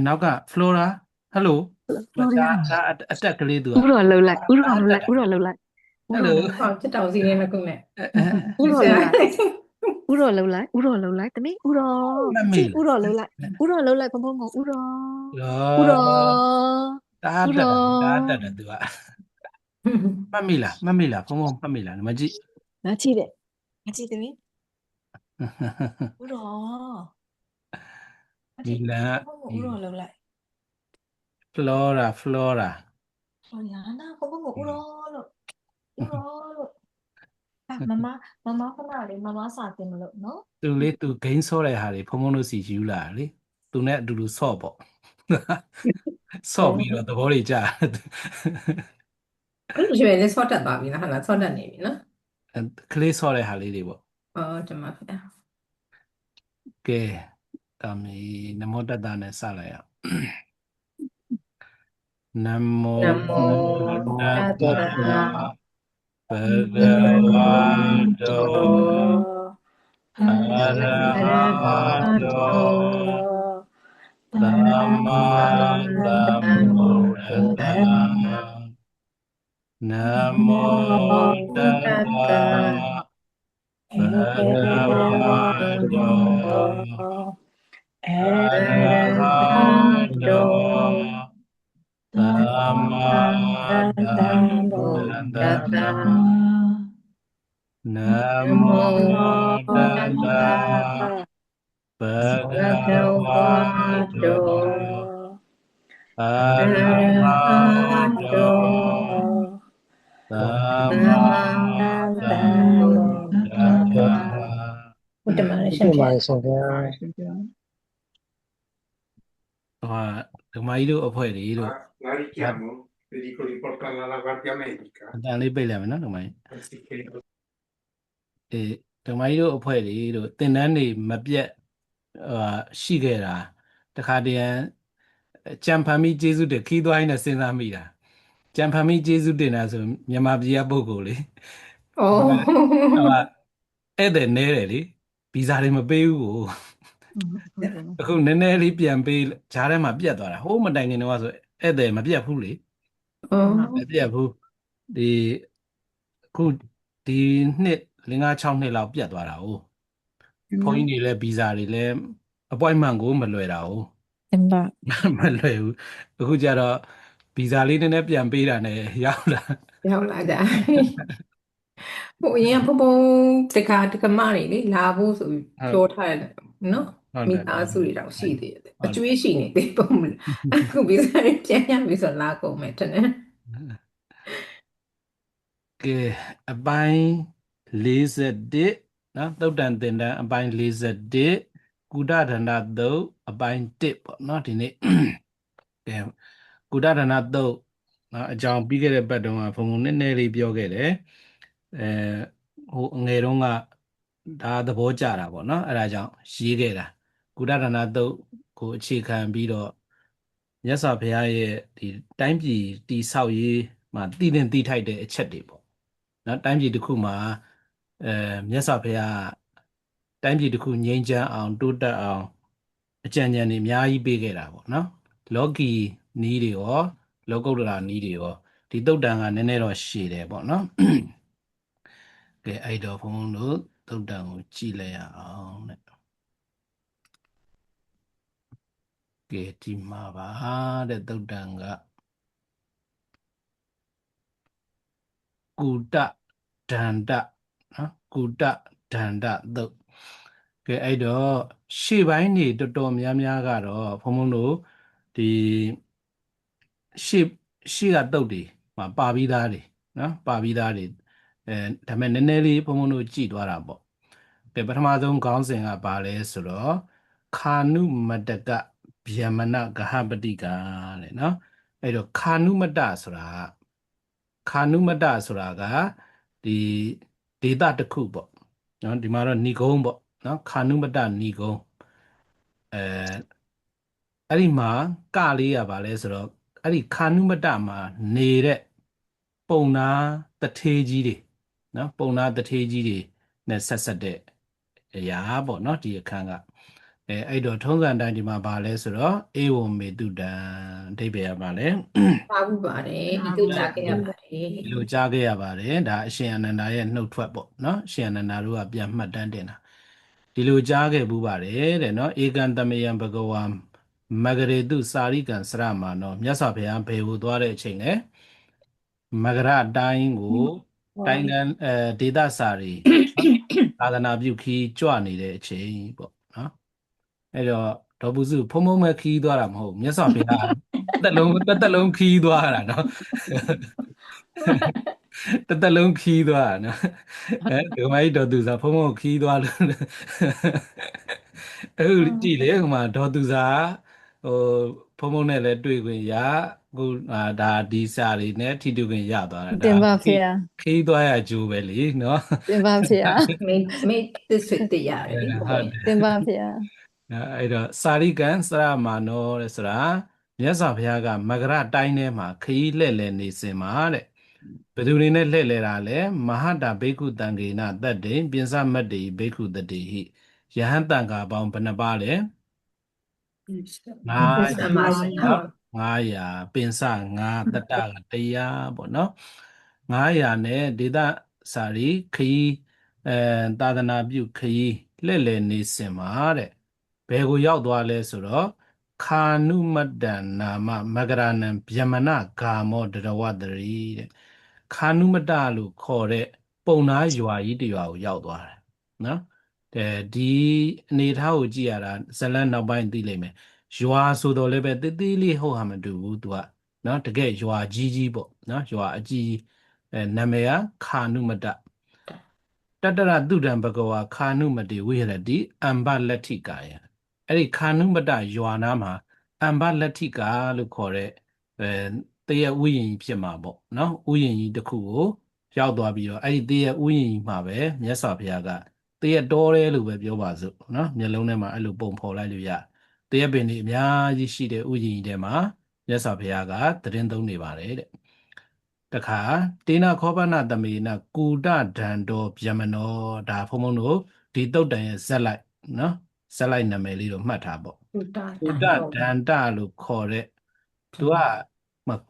နောက်က Flora ဟယ်လို Florian ဒါအတက်ကလေးသူကဥရောလှုပ်လိုက်ဥဒါအတက်တာရောလှုပ်လိုက်ဥရောလှုပ်လိုက်ဥဟယ်လိုရောလှုပ်လိုက်ချစ်တော်စီနေနှစ်ခုနဲ့ဥရောဆရာလှုပ်လိုက်ဥရောလှုပ်လိုက်ဥရောလှုပ်လိုက်တမီးဥရောမမေးကြည့်ဥရောလှုပ်လိုက်ဥရောလှုပ်လိုက်ဘုံဘုံကိုဥရောဥလားရောဒါဥရောတက်တာဒါတက်တယ်သူကမမေးလားဖုံဖုံမှတ်မေးလားမကြည့် ငါကြည့်တယ်ငါကြည့်တမီးဥရောငါကြမီည့်လန်ကဘုံဘုံကိုဥရောလှုပ်လိုက် Flora ဆော်ရနာဘုံဘုံကိုဥရောလို့ဥရောလို့မမခဏလေးမမစာတင်မလို့နော် သူလေးသူဂိမ်းဆော့တဲ့ဟာတွေဖုံဖုံတို့စီယူလာလေသူနဲ့အတူတူဆော့ပေါ့ဆော့ပြီးတော့သဘောတွေကြာအဲ့လိုရှိရင်လည်းဆော့တက်သွားပြီနော်ဟာလားဆော့တက်နေပြီနော်ကလေးဆော့တဲ့ဟာလေးတွေပေါ့ ဒီမှာခင်ဗျာကဲဒါမီနမောတတ္တနဲ့စလိုက်အောင်နမောနမောတတ္တတတ္တဘဂဘဂဝါဝတောတောအအရရဟဟတောတောသမ္သမ္မာမာသမ္သမ္ဗုဗုဒ္ဓဒ္တ္တဓံနနမောမောတတ္တတ္တတဘဘဂဂဝါဝတောတောအအရရဟဟတောတောသမသမ္္မာမာသမသမ္္ဗုဗုဒဒ္္ဓဓတ္တ္တတနနမေမောာတတတ္တတ္တဘဂဘဂဝါဝါတောတောအအရရဟဟတောတောသမ္သမမာ္မာသမ္သမ္ဗုဗုဒ္ဒ္ဓတ္တဓတ္တဘုဒ္ဓမာရရှင်ဖြင့်ဟာဓမ္မကြီးတို့အဖွဲ့တွေတို့ La richiamo, le dico di portarla alla guardia medica. အတန်လေးပိတ်လိုက်မယ်နော်ဓမ္မကြီး Anziché အေးဓမ္မကြီးတို့အဖွဲ့တွေတို့သင်တန်းတွေမပြတ်ရှိခဲ့တာတခါတည်းရန်ကြံဖန်ပြီးကျေးဇူးတင်ခီးသွိုင်းနဲ့စဉ်းစားမိတာကြံဖန်ပြီးကျေးဇူးတင်တာဆိုမြန်မာပြည်ကပုဂ္ဂိုလ်လေဩဟိုကဧည့်သည်နဲတယ်လေဗီဇာတွေမပေးဘူးကိုအခုနည်းနည်းလေးပြန်ပေးဂျားထဲမှာပြတ်သွားတာဟိုးမတိုင်ခင်တော့ဆိုဧည့်သည်မပြတ်ဘူးလေမပြတ်ဘူးဒီအခုဒီနှစ်5-6နှစ်လောက်ပြတ်သွားတာ哦ဘုန်းကြီးတွေလည်းဗီဇာတွေလည်း appointment ကိုမလွယ်တာ哦တင်ပါမလွယ်ဘူးအခုကျတော့ဗီဇာလေးနည်းနည်းပြန်ပေးတာနဲ့ရောက်လာရောက်လာကြဟိုအရင်ကဖုံဖုံတက္ကမတွေလေလာဖို့ဆိုပြီးဟုတ်ပြောထားတယ်နော်ဟုတ်တယ်မိသားစုတွေတောင်ရှိသေးတယ်ဟုတ်တယ်အကျွေးရှိနေသေးပုံမလားအခုပြီးစားရင်ပြန်ရပြီဆိုလာကုန်မယ်တဲ့ကဲအပိုင်း41နော်သုတ်တန်သင်တန်းအပိုင်း41ကုဒဒနာသုတ်အပိုင်း1ပေါ့နော်ဒီနေ့ကဲကုဒဒနာသုတ်နော်အကြောင်းပြီးခဲ့တဲ့ဘက်တုန်းကဘုံဘုံနည်းနည်းလေးပြောခဲ့တယ်အဲဟိုအငယ်တုန်းကဒါသဘောကျတာပေါ့နော်အဲ့ဒါကြောင့်ရေးခဲ့တာကုဒဒနာသုတ်ကိုအခြေခံပြီးတော့မြတ်စွာဘုရားရဲ့ဒီတိုင်းပြည်တည်ဆောက်ရေးမှာတည်တင်တည်ထိုက်တဲ့အချက်တွေပေါ့နော်တိုင်းပြည်တစ်ခုမှာအဲမြတ်စွာဘုရားတိုင်းပြည်တစ်ခုငြိမ်းချမ်းအောင်တိုးတက်အောင်အကြံဉာဏ်တွေအများကြီးပေးခဲ့တာပေါ့နော်လောကီနီးတွေရောလောကုတ္တရာနီးတွေရောဒီတုတ်တန်ကနည်းနည်းတော့ရှည်တယ်ပေါ့နော်ကဲအဲ့တော့ဘုန်းဘုန်းတို့တုတ်တန်ကိုကြည့်လိုက်ရအောင်တဲ့ကဲဒီမှာပါတဲ့တုတ်တန်ကကုတဒန္တနော်ကုတဒန္တသုတ်ကဲအဲ့တော့ရှေ့ပိုင်းနေတော်တော်များများကတော့ဘုံဘုံတို့ဒီရှေ့ရှေ့ကသုတ်တွေမှာပါပြီးသားတွေနော်ပါပြီးသားတွေဒါပေမဲ့နည်းနည်းလေးဘုံဘုံတို့ကြည်သွားတာပေါ့ကဲပထမဆုံးခေါင်းစဉ်ကပါလဲဆိုတော့ခာနုမတကဗျမနဂဟပတိကတဲ့နော်အဲ့တော့ခာနုမတဆိုတာခာနုမတဆိုတာကဒီဒေတာတစ်ခုပေါ့နော်ဒီမှာတော့ဏီကုံးပေါ့နော်ခာနုမတဏီကုံးအဲအဲ့ဒီမှာကလေးရပါလဲဆိုတော့အဲ့ဒီခာနုမတမှာနေတဲ့ပုံနာတထေးကြီးတွေနော်ပုံနာတထေးကြီးတွေနဲ့ဆက်တဲ့အရာပေါ့နော်ဒီအခန်းက အဲ့တော့ထုံးစံတိုင်းဒီမှာပါလဲဆိုတော့ဧဝံမေတုတံအဓိပ္ပာယ်ရပါလဲ ပါဘူးပါတယ်ဒီတို့ကြားခဲ့ရပါတယ် ဒီလိုကြားခဲ့ရပါတယ်ဒါအရှင်အနန္ဒာရဲ့နှုတ်ထွက်ပေါ့နော်အရှင်အနန္ဒာတို့ကပြန်မှတ်တမ်းတင်တာဒီလိုကြားခဲ့ဘူးပါတယ်တဲ့နော်ဧကံတမယံဘဂဝါမဂရေတုစာရိကံစရမာနောမြတ်စွာဘုရားဘယ်ကိုသွားတဲ့အချိန်လဲမဂရတိုင်းကိုတိုင်းကဒေသစာရီသာသနာပြုခီးကြွနေတဲ့အချိန်ပေါ့နော်အဲ့တော့ဒေါ်ပုစုဖုံဖုံမဲ့ခီးသွားတာမဟုတ်မြတ်စွာဘုရားတစ်လုံးခီးသွားတာနော်တစ်သက်လုံးခီးသွားတာနော်ဒီမကြီးဒေါ်သူစာဖုံဖုံခီးသွားလို့အခုကြည့်လေဟိုမှာဒေါ်သူစာဟိုဖုံဖုံနဲ့လည်းတွေ့ခွင့်ရအခုဒါဒီစာတွေနဲ့ထိတွေ့ခွင့်ရသွားတာ တင် ဒါ ပါဖေဟာ ခီးသွားရကြိုးပဲလေနော် တင်ပါဖေဟာ မိတ်တစ်ဆွေတရတယ်လေ ဟုတ်တယ် တင်ပါဖေဟာ အဲ့တော့စာရိကံစရမာနောတဲ့ဆိုတာမြတ်စွာဘုရားကမဂရတိုင်းထဲမှာခရီးလှည့်လည်နေစင်မှာတဲ့ဘယ်သူတွေနဲ့လှည့်လည်တာလဲမဟာတာဘိက္ခုတံဂေနတတ္တိပိစမတ္တိဘိက္ခုတတိဟိယဟန်တံဃာပေါင်းဘယ်နှပါလဲ သမ္မာစနာ 900ပင်စ9တတ္တက100ပေါ့နော်900နဲ့ဒေသစာရီခရီးသာသနာပြုခရီးလှည့်လည်နေစင်မှာတဲ့ဘယ်ကိုရောက်သွားလဲဆိုတော့ခာနုမတ္တနာမမဂရဏံဗျမနဂါမောတရဝတရီတဲ့ခာနုမတ္တလို့ခေါ်တဲ့ပုံနာရွာကြီးတရွာကိုရောက်သွားတယ်နော်ဒီအနေထားကိုကြည့်ရတာဇလန်နောက်ပိုင်းသိလိမ့်မယ်ရွာဆိုတော့လည်းပဲတေးသေးလေးဟုတ်ဟာမတူဘူးသူကနော်တကယ်ရွာကြီးပေါ့နော်ရွာအကြီးနာမည်ကခာနုမတ္တတတရတုဒံဘဂဝါခာနုမတိဝိဟရတိအမ္ဘလက်ထိကာယအဲ့ဒီခာနုမတ္တရွာနာမှာအမ္ဘလက်ထိကာလို့ခေါ်တဲ့တရဥယျာဉ်ကြီးဖြစ်မှာပေါ့နော်ဥယျာဉ်ကြီးတစ်ခုကိုရောက်သွားပြီးတော့အဲ့ဒီတရဥယျာဉ်ကြီးမှာပဲမြတ်စွာဘုရားကတရတော်တယ်လို့ပဲပြောပါစို့နော်မျက်လုံးထဲမှာအဲ့လိုပုံဖော်လိုက်လို့ရတရပင်တွေအများကြီးရှိတဲ့ဥယျာဉ်ကြီးထဲမှာမြတ်စွာဘုရားကသတင်းသုံးနေပါတယ်တဲ့တခါတေနခောပနသမေနကူတဒန္တောဗျမနောဒါဖုံဖုံတို့ဒီတုတ်တန်ရဲ့ဇက်လိုက်နော်ဇက်လိုက်နာမည်လေးတော့မှတ်ထားပေါ့ ကုတ ကူတဒန္တလို့ခေါ်တဲ့သူက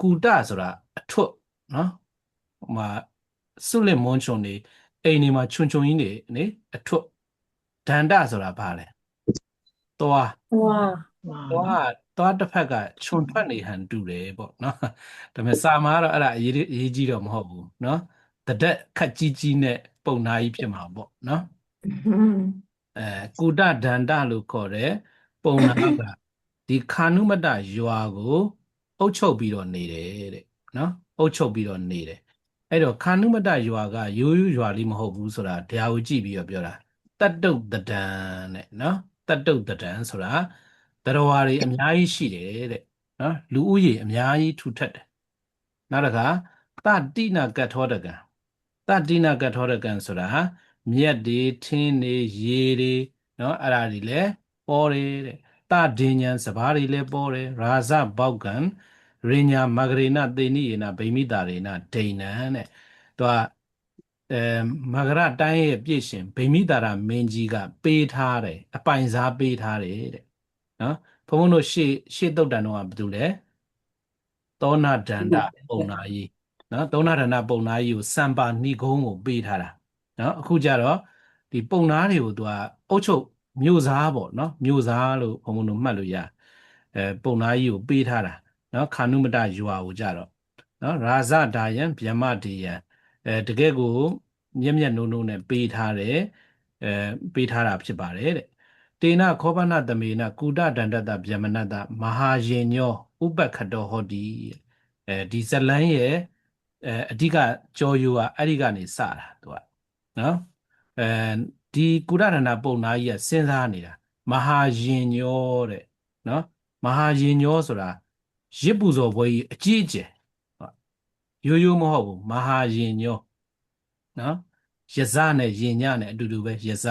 ကူတဆိုတာအထွတ်နော်ဟိုမှာစွလက်မွန်းချုံနေအိမ်နေမှာခြုံကြီးနေနေအထွတ်ဒန္တဆိုတာဘာလဲသွား ဝါ သွားတစ်ဖက်ကခြုံထွက်နေဟန်တူတယ်ပေါ့နော်ဒါပေမဲ့စာမှာတော့အဲ့ဒါအရေးကြီးတော့မဟုတ်ဘူးနော်တဒက်ခက်ကြီးကြီးနဲ့ပုံနာကြီးဖြစ်မှာပေါ့နော်ကူတဒန္တလို့ခေါ်တဲ့ပုံနာကဒီခာနုမတ္တရွာကိုအုပ်ချုပ်ပြီးတော့နေတယ်တဲ့နော်အုပ်ချုပ်ပြီးတော့နေတယ်အဲ့တော့ခာနုမတ္တရွာကရိုးရိုးရွာလေးမဟုတ်ဘူးဆိုတာတရားကိုကြည့်ပြီးတော့ပြောတာတတ္တုတဒံတဲ့နော်တတ္တုတဒံဆိုတာတရားဝါတွေအများကြီးရှိတယ်တဲ့နော်လူဦးရေအများကြီးထူထပ်တယ်နောက်တစ်ခါတတိနာကတ်ထောတကံတတိနာကတ်ထောတကံဆိုတာမြက်တွေထင်းတွေရေတွေနော်အဲ့ဒါတွေလည်းပေါ်တယ်တဲ့တဒိညာစဘာတွေလည်းပေါ်တယ်ရာဇဘောက်ကံရိညာမဂရေနသေနိယေနဗိမိတာရေနဒိဏံတဲ့သူကမဂရတိုင်းရဲ့ပြည့်ရှင်ဗိမိတာရမင်းကြီးကပေးထားတယ်အပိုင်စားပေးထားတယ်တဲ့နော်ဘုန်းဘုန်းတို့ရှေ့တုတ်တန်တော့ဘာလို့လဲသောနာဒန္တပုံနာကြီးနော်သောနာဒန္တပုံနာကြီးကိုစံပါဏိကုံးကိုပေးထားတာနော်အခုကျတော့ဒီပုံနာတွေကိုသူကအုတ်ချုပ်မြို့စားပေါ့နော်မြို့စားလို့ဘုံဘုံတို့မှတ်လို့ရပုံနာကြီးကိုပေးထားတာနော်ခာနုမတ္တရွာကိုကြတော့နော်ရာဇဒါယံဗျမဒေယံတကယ်ကိုမျက်မျက်နှုံးနှုံးနဲ့ပေးထားတယ်ပေးထားတာဖြစ်ပါတယ်တဲ့တေနခောပနသမေနကုတဒန္တတဗျမနတမဟာယေညောဥပက္ခတောဟောတိဒီဇလန်းရဲ့အဓိကကြောယူကအဲ့ဒီကနေစတာသူကနော်ဒီကုရဒန္တပုံနာကြီးကစဉ်းစားနေတာမဟာယေညောတဲ့နော်မဟာယေညောဆိုတာရစ်ပူဇော်ပွဲကြီးအကြီးအကျယ်ရိုးရိုးမဟုတ်ဘူးမဟာယေညောနော်ယဇနဲ့ယင်ညနဲ့အတူတူပဲယဇ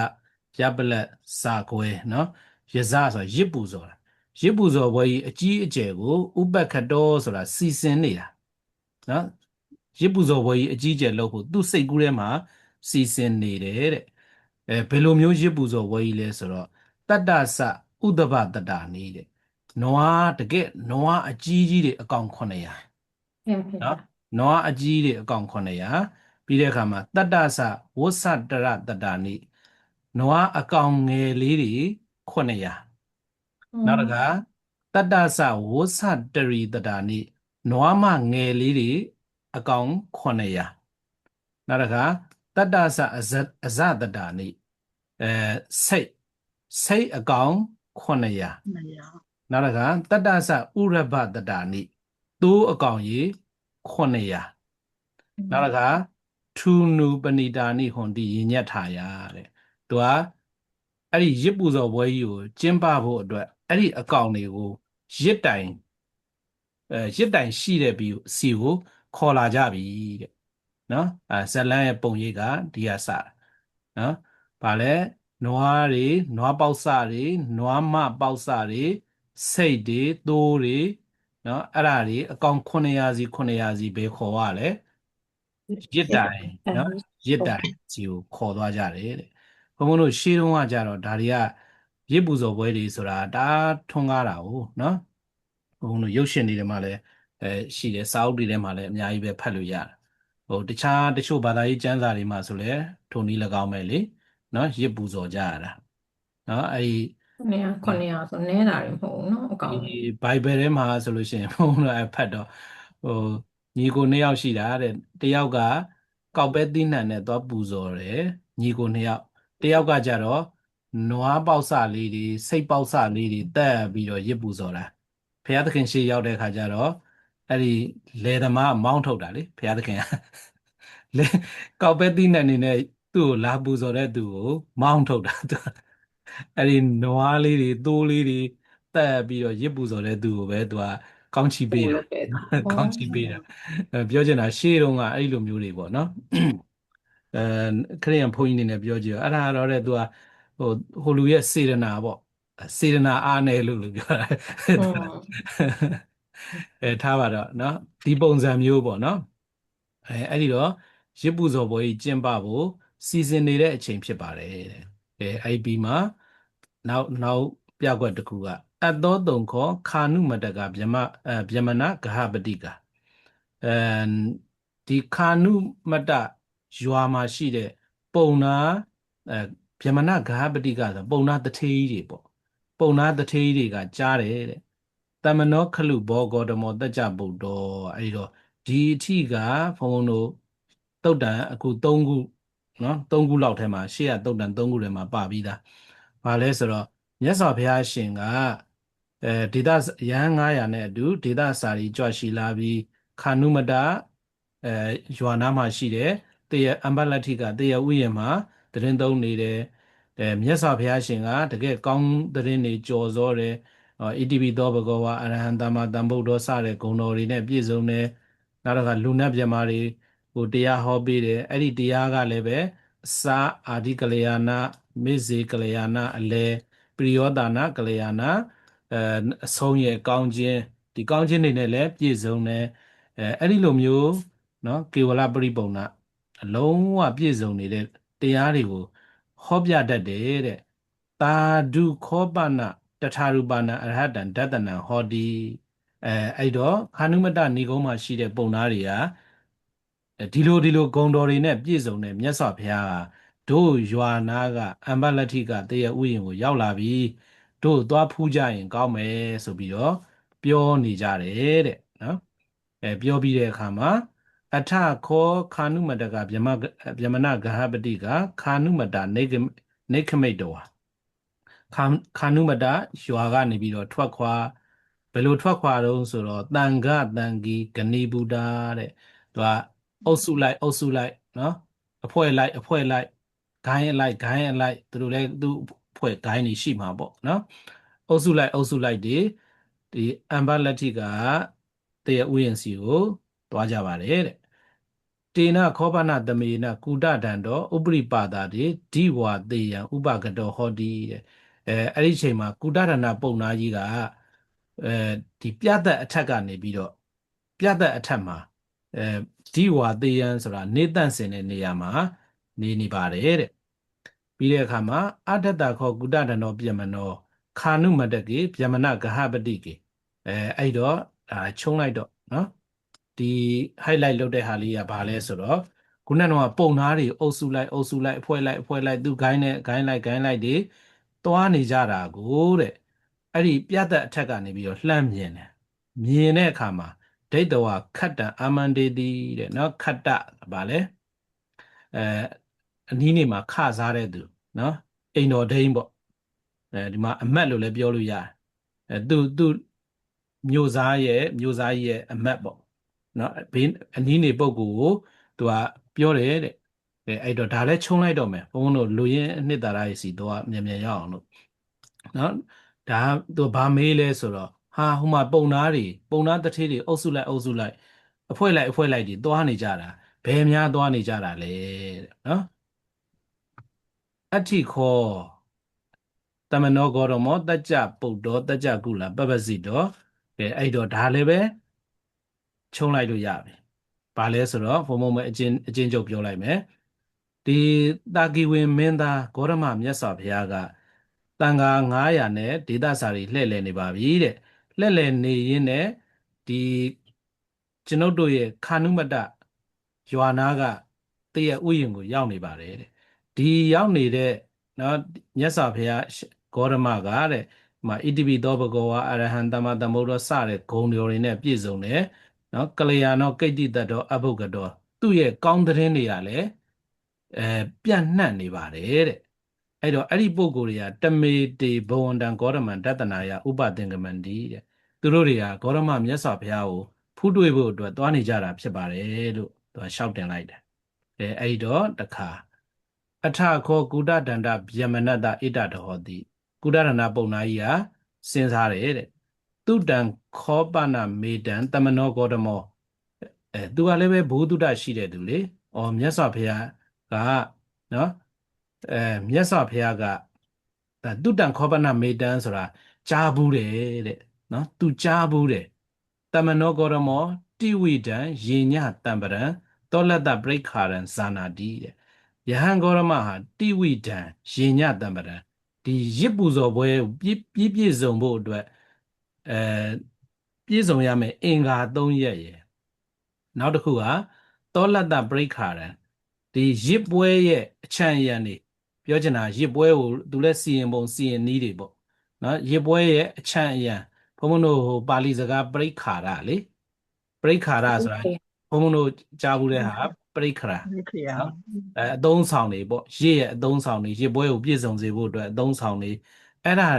ရပလက်စာခွဲနော်ယဇဆိုတာရစ်ပူဇော်တာရစ်ပူဇော်ပွဲကြီးအကြီးအကျယ်ကိုဥပက္ခတောဆိုတာစီစဉ်နေတာနော်ရစ်ပူဇော်ပွဲကြီးအကြီးအကျယ်လုပ်ဖို့သူ့စိတ်ကူးထဲမှာစီစဉ်နေတယ်တဲ့ဘယ်လိုမျိုးရစ်ပူဇော်ပွဲကြီးလဲဆိုတော့တတ္တစ ဥဒဘတတာနေတဲ့နွားတကယ်နွားအကြီးကြီးတွေအကောင်900 နော်နွားအကြီးတွေအကောင်900ပြီးတဲ့အခါမှာတတ္တသဝဆတရတတာနိနွားအကောင်ငယ်လေးတွေ900နောက်တစ်ခါတတ္တသဝဆတရီတတာနိနွားမငယ်လေးတွေအကောင်900နောက်တစ်ခါတတ္တသအဇတတာနိစိတ်အကောင်900နောက်တစ်ခါတတ္တသဥရဘတတာနိသိုးအကောင်ကြီး900နောက်တစ်ခါထူနုပဏိတာနိဟွန်တိရညတ်ထာယတဲ့သူကအဲ့ဒီရစ်ပူဇော်ပွဲကြီးကိုကျင်းပဖို့အတွက်အဲ့ဒီအကောင်တွေကိုရစ်တိုင်ရှိတဲ့ပြီးစီကိုခေါ်လာကြပြီတဲ့နော်ဇလန်းရဲ့ပုံရိပ်ကဒီကစနော်ဗာလဲနွားတွေနွားပေါက်စတွေနွားမပေါက်စတွေစိတ်တွေသိုးတွေနော်အဲ့ဒါတွေအကောင်900စီဘယ်ခေါ်ရလဲရစ်တိုင်နော်ရစ်တိုင်စီကိုခေါ်သွားကြတယ်တဲ့ဘုန်းဘုန်းတို့ရှေးတုန်းကကြတော့ဒါတွေကရစ်ပူဇော်ပွဲတွေဆိုတာဒါထွန်းကားတာ哦နော်ဘုန်းဘုန်းတို့ရုပ်ရှင်တွေထဲမှာလည်းရှိတယ်စာအုပ်တွေထဲမှာလည်းအများကြီးပဲဖတ်လို့ရတယ်တခြားတချို့ဘာသာရေးကျမ်းစာတွေမှာဆိုလဲထုံနည်း၎င်းပဲလေနော်ရစ်ပူဇော်ကြရတာနော်အဲ့ဒီ900ဆိုနဲတာတွေမဟုတ်ဘူးเนาะအကောင်ဒီဘိုင်ဘယ်ထဲမှာဆိုလို့ရှိရင်ဘုန်းဘုန်းတို့ဖတ်တော့ညီကို2ယောက်ရှိတာတဲ့တယောက်ကကောက်ပဲသီးနှံနဲ့သွားပူဇော်တယ်ညီကို2ယောက်တယောက်ကကြတော့နွားပေါက်စလေးတွေစိတ်ပေါက်စလေးတွေတက်ပြီးတော့ရစ်ပူဇော်တာဘုရားသခင်ရှေ့ရောက်တဲ့အခါကျတော့အဲ့ဒီလေသမားမောင်းထုတ်တာလေဘုရားသခင်ကလေကောက်ပဲသီးနှံနေနဲ့သူ့ကိုလာပူဇော်တဲ့သူကိုမောင်းထုတ်တာအဲ့ဒီနွားလေးတွေသိုးလေးတွေတက်ပြီးတော့ရစ်ပူဇော်တဲ့သူကိုပဲသူကကောင်းချီးပေးတာကောင်းချီးပေးတာပြောချင်တာရှေ့တုန်းကအဲ့လိုမျိုးတွေပေါ့နော်ခရိယန်ဘုန်းကြီးနေနဲ့ပြောကြည့်အဲ့ဒါတော့တဲ့သူကဟိုလူရဲ့စေတနာပေါ့စေတနာအားနေလို့ပြောတာထားပါတော့နော်ဒီပုံစံမျိုးပေါ့နော်အဲ့ဒီတော့ရစ်ပူဇော်ပွဲကြီးကျင်းပဖို့စီစဉ်နေတဲ့အချိန်ဖြစ်ပါတယ်တဲ့အဲ့ဒီမှာနောက်ပြကွက်တစ်ခုကအသောတုံခောခာနုမတကဗျမနဂဟပတိကဒီခာနုမတရွာမှာရှိတဲ့ပုံနာဗျမနဂဟပတိကဆိုပုံနာတထေးကြီးတွေပေါ့ပုံနာတထေးကြီးတွေကကြားတယ်တဲ့တမနောခလုဘောဂေါတမောတကြဗုဒ္ဓောအဲ့တော့ဒီအထိကဘုံဘုံတို့တုတ်တန်အခု3ခုနော်3ခုလောက်ထဲမှာရှေ့ကတုတ်တန်3ခုထဲမှာပါပြီးသားဘာလဲဆိုတော့မြတ်စွာဘုရားရှင်ကဒေသရဟန်း900နဲ့အတူဒေသစာရီကြွရှိလာပြီးခာနုမတရွာနာမှာရှိတယ်တေယအမ္ဘလတ္ထိကတေယဥယျာဉ်မှာတရင်သုံးနေတယ်မြတ်စွာဘုရားရှင်ကတကယ်ကောင်းတရင်တွေကြော်စောတယ်ဣတိပိသောဘဂဝါအရဟံသမ္မာသမ္ဗုဒ္ဓောစတဲ့ဂုဏ်တော်တွေနဲ့ပြည့်စုံတယ်နောက်တော့လူနတ်မြတ်မာတွေဟိုတရားဟောပေးတယ်အဲ့ဒီတရားကလည်းပဲစာအာဓိကလျာဏမေဇေကလျာဏအလေပရိယောဒါနကလျာဏအဆုံးရဲ့ကောင်းခြင်းဒီကောင်းခြင်းတွေနဲ့လည်းပြည့်စုံတယ်အဲ့ဒီလိုမျိုးနော်ကေဝလပရိပုံနာအလုံးဝပြည့်စုံနေတဲ့တရားတွေကိုဟောပြတတ်တယ်တဲ့တာဒုခောပနတထာရူပနာအရဟတံဒတနံဟောတိအဲ့တော့ခာနုမတဏီကုံးမှာရှိတဲ့ပုံသားတွေကဒီလိုဂုဏ်တော်တွေနဲ့ပြည့်စုံတဲ့မြတ်စွာဘုရားတို့ရွာနာကအမ္ဘလတ္ထိကတေယဥယျာဉ်ကိုရောက်လာပြီးတို့သွားဖူးကြရင်ကောင်းမယ်ဆိုပြီးတော့ပြောနေကြတယ်တဲ့နော်ပြောပြီးတဲ့အခါမှာအထခောခာနုမတကဗျမနဂဟပတိကခာနုမတနေခမိတ်တော်ခာနုမတရွာကနေပြီးတော့ထွက်ခွာဘယ်လိုထွက်ခွာတော့ဆိုတော့တန်ခတန်ဂီဂဏီဗုဒ္ဓတဲ့သူကအုပ်စုလိုက်နော်အဖွဲ့လိုက်ဂိုင်းအလိုက်သူတို့လည်းသူအဖွဲ့ဂိုင်းတွေရှိမှာပေါ့နော်အုပ်စုလိုက်ဒီအမ္ဘလတ္ထိကတေယဥယျာဉ်စီကိုသွားကြပါတယ်တဲ့တေနခောပနသမေနကုဒဒံတော်ဥပရိပါဒာတိဒီဝါတေယံဥပကတောဟောတိတဲ့အဲ့ဒီချိန်မှာကုဒဒနာပုံနာကြီးကဒီပြတ်သက်အထက်ကနေပြီးတော့ပြတ်သက်အထက်မှာဒီဝါတေယံဆိုတာနေတန့်စင်တဲ့နေရာမှာနေပါတယ်တဲ့ပြီးတဲ့အခါမှာအတ္တတခောကုဒဒနောပြမနော ခာနုမတကေဗျမနဂဟပတိကေအဲ့တော့ခြုံလိုက်တော့နော်ဒီ highlight လုပ်တဲ့ဟာလေးကဘာလဲဆိုတော့ခုနကတော့ပုံသားတွေအုပ်စုလိုက်အဖွဲ့လိုက်သူဂိုင်းနဲ့ဂိုင်းလိုက်တွေသွားနေကြတာကိုတဲ့အဲ့ဒီပြတ်သက်အထက်ကနေပြီးတော့လှမ်းမြင်တယ်မြင်တဲ့အခါမှာဒိဋ္ဌဝခတ္တအာမန္တေတိတဲ့နော်ခတ္တဘာလဲအနီးနေမှာခစားတဲ့သူနော်အိမ်တော်ဒိန်းပေါ့ဒီမှာအမတ်လို့လည်းပြောလို့ရတယ်သူမျိုးစားရဲ့အမတ်ပေါ့နော်ဘေးအနီးနေပုဂ္ဂိုလ်ကိုသူကပြောတယ်တဲ့အဲ့တော့ဒါလည်းခြုံလိုက်တော့မယ်ဘုန်းတို့လူရင်းအနှစ်သာရစီတော့မြန်ရအောင်လို့နော်ဒါသူဘာမေးလဲဆိုတော့ဟိုမှာပုံသားတထေးတွေအုပ်စုလိုက်အဖွဲ့လိုက်တွေသွားနေကြတာဘယ်များသွားနေကြတာလဲတဲ့နော်အဋ္ဌိခောတမနောဂေါရမောတကြပုဒ္ဒောတကြကုလပပစီတောအဲ့တော့ဒါလည်းပဲခြုံလိုက်လို့ရပြီဘာလဲဆိုတော့ဘုံဘုံပဲအချင်းချုပ်ပြောလိုက်မယ်ဒီတာကီဝင်မင်းသားဂေါရမမြတ်စွာဘုရားကတန်ဃာ900နဲ့ဒေသစာတွေလှည့်လည်နေပါပြီတဲ့လှည့်လည်နေရင်းနဲ့ဒီကျွန်ုပ်တို့ရဲ့ခာနုမတရွာနာကတည့်ရဥယျာဉ်ကိုရောက်နေပါတယ်တဲ့ဒီရောက်နေတဲ့နော်မြတ်စွာဘုရားဂေါရမကတဲ့ဣတိပိသောဘဂဝါအရဟံသမ္မာသမ္ဗုဒ္ဓစတဲ့ဂုဏ်တော်တွေနဲ့ပြည့်စုံတယ်နော်ကလျာဏောကိတ္တိတတောအဘုဂတောသူ့ရဲ့ကောင်းသတင်းတွေကလည်းပြန့်နှံ့နေပါတယ်တဲ့အဲ့တော့အဲ့ဒီပုဂ္ဂိုလ်တွေကတမေတေဘဝန္တံဂေါရမံတတနာယဥပသင်္ကမန္တိတဲ့သူတို့တွေကဂေါရမမြတ်စွာဘုရားကိုဖူးတွေ့ဖို့အတွက်သွားနေကြတာဖြစ်ပါတယ်လို့သူကလျှောက်တင်လိုက်တယ်အဲ့တော့တခါအထခောကုဒဒန္တဗျမနတဣတတဟောတိကုဒဒန္တပုံနာကြီးကစဉ်းစားတယ်တဲ့တုတံခောပနမေတံတမနောဂေါတမောသူကလည်းပဲဘုဒ္ဓရှိတဲ့သူလေမြတ်စွာဘုရားကနော်မြတ်စွာဘုရားကတုတံခောပနမေတံဆိုတာကြားဘူးတယ်တဲ့နော်သူကြားဘူးတယ်တမနောဂေါရမောတိဝိတံယေညတံပရံတောလတ္တပရိခါရံဇာနာတိတဲ့ယဟန်ဂေါရမဟာတိဝိတံယေညတံပရံဒီရစ်ပူဇော်ပွဲပြည့်စုံဖို့အတွက်ပြည့်စုံရမယ်အင်္ဂါ3ရက်ရယ်နောက်တစ်ခုကတောလတ္တပရိခါရံဒီရစ်ပွဲရဲ့အချမ်းရံနေပြောချင်တာရစ်ပွဲကိုသူလည်းစီရင်ပုံစီရင်နည်းတွေပေါ့နော်ရစ်ပွဲရဲ့အချမ်းရံဘုံဘုံတို့ဟိုပါဠိစကားပရိခါရလေပရိခါရဆိုတာဘုံဘုံတို့ကြားဘူးတဲ့ဟာပရိခရာနော်အသုံးဆောင်တွေပေါ့ရစ်ရဲ့အသုံးဆောင်တွေရစ်ပွဲကိုပြည့်စုံစေဖို့အတွက်အသုံးဆောင်တွေအဲ့ဒါ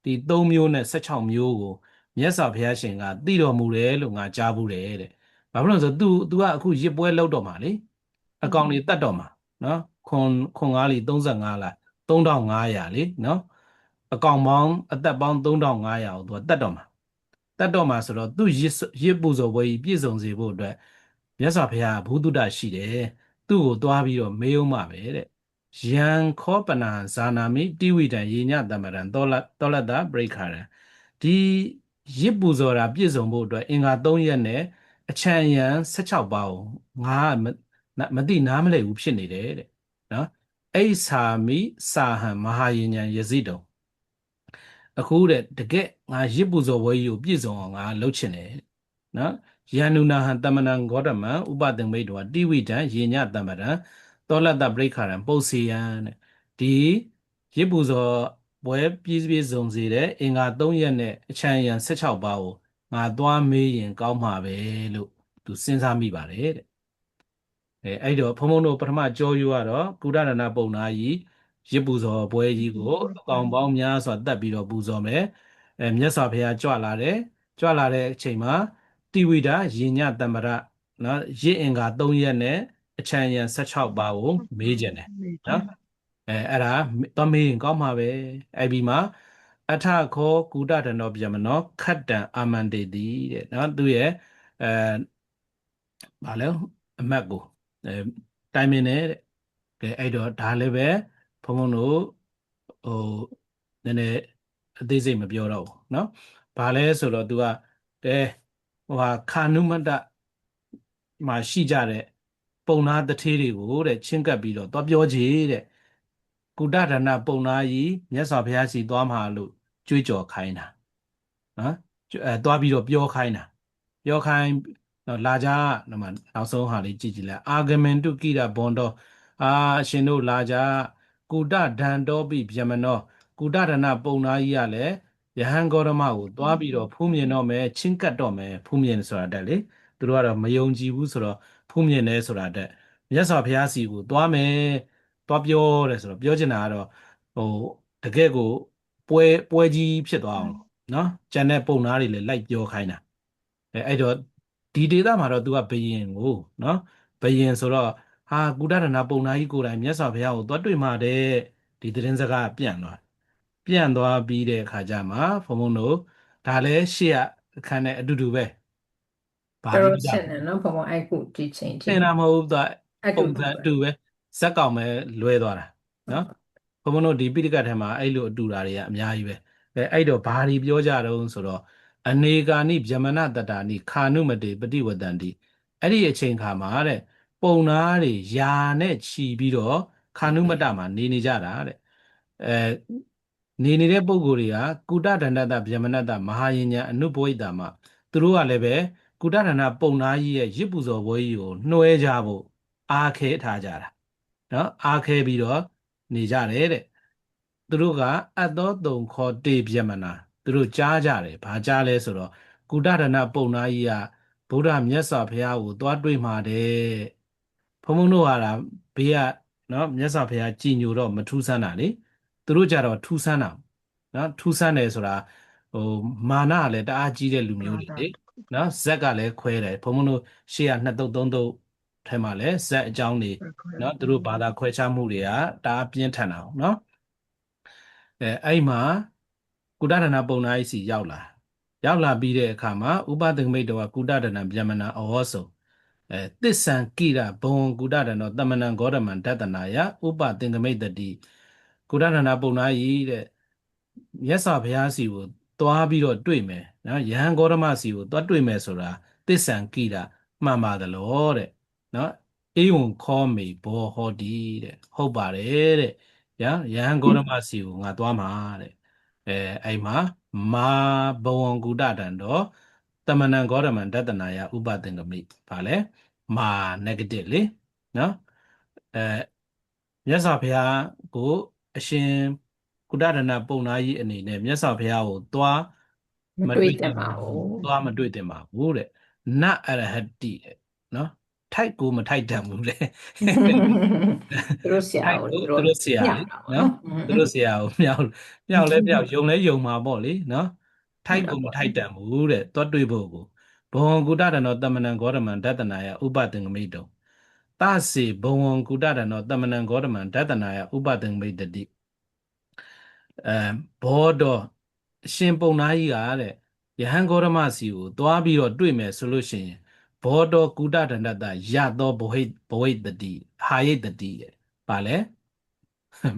ဒီ3မျိုးနဲ့16မျိုးကိုမြတ်စွာဘုရားရှင်ကသိတော်မူတယ်လို့ငါကြားဘူးတယ်တဲ့ဘာဖြစ်လို့လဲဆိုတော့ तू ကအခုရစ်ပွဲလောက်တော့မှာလေအကောင်တွေတတ်တော့မှာနော်ခွန်ကားလီ35လား3500လေနော်အကောင်ပေါင်းအသက်ပေါင်း3500ကို तू ကတတ်တော့မှာဆိုတော့သူရစ်ပူဇော်ပွဲကြီးပြည့်စုံစေဖို့အတွက်မြတ်စွာဘုရားဘုဒ္ဓရှိတယ်သူ့ကိုသွားပြီးတော့မေးအောင်ပါပဲတဲ့ယံခောပနာဇာနာမိတိဝိတံယေညတမရံတောလတ္တပရိခါရံဒီရစ်ပူဇော်တာပြည့်စုံဖို့အတွက်အင်္ဂါ3ရက်နဲ့အချမ်းရံ16ပါးကိုငါမသိနားမလည်ဘူးဖြစ်နေတယ်တဲ့နော်အိသာမိစာဟံမဟာယဉ္ဉံယဇိတုံအခုတဲ့တကယ်ငါရစ်ပူဇော်ပွဲကြီးကိုပြည့်စုံအောင်ငါလုပ်ချင်တယ်နော်ယန္နုနာဟံတမနံဂေါတမံဥပသင်္မိတောတိဝိတံယေညတမရံတောလတ္တပရိခါရံပုစေယံတဲ့ဒီရစ်ပူဇော်ပွဲပြည့်စုံစေတဲ့အင်္ဂါ3ရက်နဲ့အချမ်းရံ16ပါးကိုငါသွားမေးရင်ကောင်းမှာပဲလို့သူစဉ်းစားမိပါတယ်တဲ့အဲ့တော့ဘုံဘုံတို့ပထမကြောယူကတော့ကုဒရဏပုံနာကြီးရစ်ပူဇော်ပွဲကြီးကိုအကောင်ပေါင်းများစွာတက်ပြီးတော့ပူဇော်မယ်မြတ်စွာဘုရားကြွလာတဲ့အချိန်မှာတိဝိဒယေညတမရနော်ရစ်အင်္ဂါ3ရက်နဲ့အချမ်းရံ16ပါးကိုမေးကြတယ်နော်အဲ့ဒါတော့မေးရင်ကောင်းမှာပဲအဲ့ဒီမှာအထခောကုဒဒနောပြမနောခတ္တံအာမန္တေတိတဲ့နော်သူရဲ့ဘာလဲအမတ်ကိုတိုင်ပင်နေတဲ့ကဲအဲ့တော့ဒါလည်းပဲဘုံဘုံတို့ဟိုနည်းနည်းအသေးစိတ်မပြောတော့ဘူးเนาะဘာလဲဆိုတော့ तू ကဟိုဟာခာနုမတမှာရှိကြတဲ့ပုံနာတထေးတွေကိုတဲ့ချင်းကပ်ပြီးတော့သွားပြောကြတဲ့ကုဒဒနာပုံနာကြီးမြတ်စွာဘုရားစီသွားမှာလို့ ကြွေးကြော်ခိုင်းတာနော်သွားပြီးတော့ပြောခိုင်းတာပြောခိုင်းနော်လာကြနော်မှာနောက်ဆုံးဟာလေးကြည့်ကြည့်လိုက်အာဂမင်တုကိရဘွန်တော်အရှင်တို့လာကြကုတဒံတောပိဗျမနောကုတဒနာပုံနာကြီးကလည်းယဟန်ဂေါရမကိုသွားပြီးတော့ဖူးမြင်တော့မယ်ချင်းကပ်တော့မယ်ဖူးမြင်ဆိုတာတက်လေသူတို့ကတော့မယုံကြည်ဘူးဆိုတော့ဖူးမြင်တယ်ဆိုတာတက်မြတ်စွာဘုရားစီကိုသွားမယ်သွားပြောတယ်ဆိုတော့ပြောချင်တာကတော့ဟိုတကယ့်ကိုပွဲကြီးဖြစ်သွားအောင်နော်ကျန်တဲ့ပုံနာတွေလည်းလိုက်ပြောခိုင်းတာအဲ့တော့ဒီဒေသမှာတော့ तू ကဘယင်ကိုနော်ဘယင်ဆိုတော့ဟာကုတရဏပုံနာကြီးကိုယ်တိုင်မြတ်စွာဘုရားကိုသွားတွေ့မှတဲ့ဒီသတင်းစကားပြန့်သွားပြီးတဲ့အခါကျမှဘုံဘုံတို့ဒါလည်းရှေ့အခန်းနဲ့အတူတူပဲဘာ တော် တိ တော် ကြ ချင်တယ်နော်ဘုံဘုံအဲ့ခုဒီချိန်ထိ သင်တာမဟုတ်ဘူးသူ အဲ့တူ ပုံစံအတူပဲဇက်ကောင်ပဲလွဲသွားတာနော်ဘုံဘုံတို့ဒီပိဋကတ်ထဲမှာအဲ့လိုအတူတာတွေကအများကြီးပဲအဲ့တော့ဘာတွေပြောကြတော့ဆိုတော့အနေကာနိဗျမနတတာနိခာနုမတေပฏิဝတန္တိအဲ့ဒီအချိန်ခါမှာတဲ့ပုံနာတွေယာနဲ့ခြီးပြီးတော့ခာနုမတမှာနေကြတာတဲ့နေနေတဲ့ပုံကိုယ်တွေကကုတဒန္တတဗျမနတမဟာယဉ္ဇအနုဘဝိတမှာသူတို့ကလည်းပဲကုတဒန္တပုံနာကြီးရဲ့ရစ်ပူဇော်ပွဲကြီးကိုနှွှဲကြဖို့အားခဲထားကြတာနော်အားခဲပြီးတော့နေကြတယ်တဲ့သူတို့ကအတ္တောတုံခောတေဗျမနာသူတို့ကြားကြတယ်ဘာကြားလဲဆိုတော့ကုတဒနာပုံနာကြီးကဗုဒ္ဓမြတ်စွာဘုရားကိုသွားတွေ့မှာတဲ့ဘုံဘုံတို့ဟာလားဘေးကနော်မြတ်စွာဘုရားကြည်ညိုတော့မထူးဆန်းတာလေသူတို့ကြတော့ထူးဆန်းတာနော်ထူးဆန်းတယ်ဆိုတာဟိုမာနကလည်းတအားကြီးတဲ့လူမျိုးတွေလေနော်ဇက်ကလည်းခွဲတယ်ဘုံဘုံတို့ရှေ့က2 သုတ် 3 သုတ်ထဲမှာလည်းဇက်အကြောင်းတွေနော်သူတို့ဘာသာခွဲခြားမှုတွေကတအားပြင်းထန်တာနော်အဲ့မှာကုတဒနာပုံနာကြီးစီရောက်လာပြီးတဲ့အခါမှာဥပဒကမိတ်တော်ကကုတဒနာဗျမနာအဟောဆိုသစ္ဆံကိရဘုံကုတဒနောတမနံဂေါတမံဒတနာယဥပသင်္ကမိတ်တတိကုတဒနာပုံနာကြီးတဲ့မြတ်စွာဘုရားစီကိုသွားပြီးတော့တွေ့မယ်နော်ယဟန်ဂေါတမစီကိုသွားတွေ့မယ်ဆိုတာသစ္ဆံကိရမှန်ပါသလားတဲ့နော်အေဝံခောမေဘောဟောတိတဲ့ဟုတ်ပါတယ်တဲ့ယဟန်ဂေါတမစီကိုငါသွားမှာတဲ့အဲ့မှာမာဘဝံကုတတံတော့တမနံဂေါတမံဒတနာယဥပသင်္ကမိဗာလဲမာ negative လေနော်မြတ်စွာဘုရားကိုအရှင်ကုတဒနာပုံနာကြီးအနေနဲ့မြတ်စွာဘုရားကိုသွားမတွေ့သင့်ပါဘူးသွားမတွေ့သင့်ပါဘူးတဲ့နအရဟတိတဲ့နော်ထိုက်ကိုမထိုက်တတ်ဘူးလေသူတို့ဆရာကိုသူတို့ဆရာလေနော်သူတို့ဆရာကိုမြောက်လဲမြောက်ယုံလဲယုံမှာပေါ့လေနော်ထိုက်ကိုမထိုက်တတ်ဘူးတဲ့သွားတွေ့ဖို့ကိုဘောဝံကုတဒနောတမနံဂေါတမံဒတနာယဥပသင်္ကမိတုံသစေဘဝံကုတဒနောတမနံဂေါတမံဒတနာယဥပသင်္ကမိတတိဘောတော်အရှင်ပုံနာကြီးကတဲ့ယဟန်ဂေါတမစီကိုသွားပြီးတော့တွေ့မယ်ဆိုလို့ရှိရင်ဘောတော်ကုတဒန္တတယသောဘဝိတတိဟာယိတတိတဲ့ပါလဲ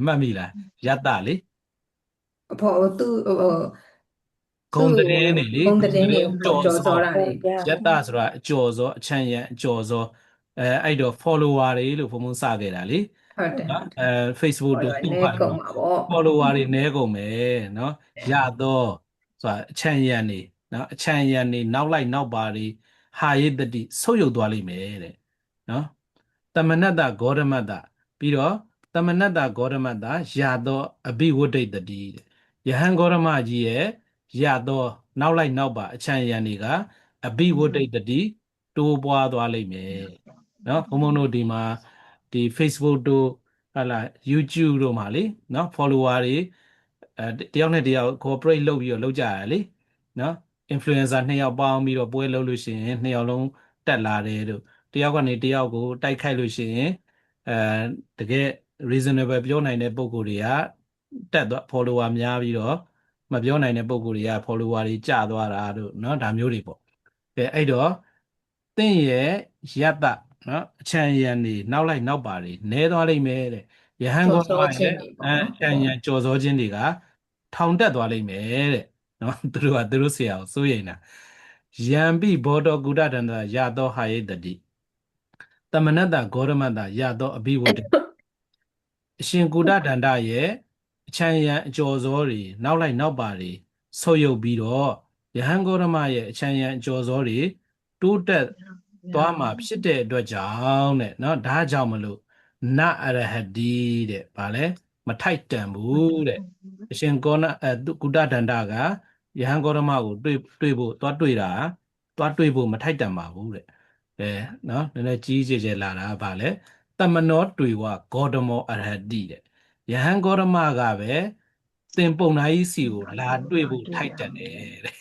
မှတ်မိလားယတလေ ဘောသူဂုံတည်းနေလေ ဂုံတည်းနေ ကြော် ကြော် စော စောတာလေ ယတဆိုတာအကျော်စောအချမ်းရံအကျော်စောအဲ့တော့ follower တွေလို့ဘုံဘုံစခဲ့တာလေ ဟုတ်တယ် နော်Facebook တို့ သူ့ဘာကုန်မှာပေါ့ follower တွေနဲကုန်မယ်နော်ရတော့ဆိုတာအချမ်းရံနေနော်အချမ်းရံနေနောက်လိုက်နောက်ပါတွေဟာယိတတိဆုတ်ယုတ်သွားလိမ့်မယ်တဲ့နော်တမနတ္တဂေါတမတ္တပြီးတော့တမနတ္တဂေါတမတ္တရတော့အဘိဝဋ္ဌိတတိတဲ့ယဟန်ဂေါတမကြီးရဲ့ရတော့နောက်လိုက်နောက်ပါအချမ်းရံတွေကအဘိဝဋ္ဌိတတိတိုးပွားသွားလိမ့်မယ်နော်ဘုံဘုံတို့ဒီမှာဒီ Facebook တို့ဟာလာ YouTube တို့မှာလေနော် follower တွေတယောက်နဲ့တယောက် cooperate လုပ်ပြီးတော့လုပ်ကြရလေနော် influencer 2 ယောက်ပေါင်းပြီးတော့ပွဲလုပ်လို့ရှိရင်2 ယောက်လုံးတက်လာတယ်တို့တယောက်ကနေတယောက်ကိုတိုက်ခိုက်လို့ရှိရင်တကယ် reasonable ပြောနိုင်တဲ့ပုံကိုယ်တွေကတက်သွား follower များပြီးတော့မပြောနိုင်တဲ့ပုံကိုယ်တွေက follower တွေကျသွားတာတို့เนาะဒါမျိုးတွေပေါ့အဲ့တော့သင်ရဲ့ယတ္တနော်အချမ်းရံနေနောက်လိုက်နောက်ပါတွေနဲသွားလိမ့်မယ်တဲ့ယဟန်ကောရဲ့အချမ်းရံကြော်စောခြင်းတွေကထောင်တက်သွားလိမ့်မယ်တဲ့နော်သူတို့ဆရာကိုစိုးရိမ်တာယံပိဘောဓကုဒ္ဒတန္တယသောဟာယိတတိတမနတ္တဂေါရမတ္တယသောအဘိဝတ္တအရှင်ကုဒ္ဒတန္တရဲ့ အချမ်းရံအကျော်စောတွေနောက်လိုက်နောက်ပါတွေဆုတ်ယုတ်ပြီးတော့ယဟန်ဂေါရမရဲ့အချမ်းရံအကျော်စောတွေတိုးတက်သွားမှာဖြစ်တဲ့အတွက်ကြောင့်တဲ့နော်ဒါကြောင့်မလို့နအရဟတိတဲ့ဗာလဲမထိုက်တန်ဘူးတဲ့အရှင်ကောဏကုတဒန္တကယဟန်ဂေါရမကိုတွေ့ဖို့သွားတွေ့ဖို့မထိုက်တန်ပါဘူးတဲ့နော်နည်းနည်းကြီးကျယ်ကျယ်လာတာဗာလဲတမနောတွေ့ဝဂေါတမောအရဟတိတဲ့ယဟန်ဂေါရမကပဲသင်ပုံနာကြီးစီကိုလာတွေ့ဖို့ထိုက်တန်တယ်တဲ့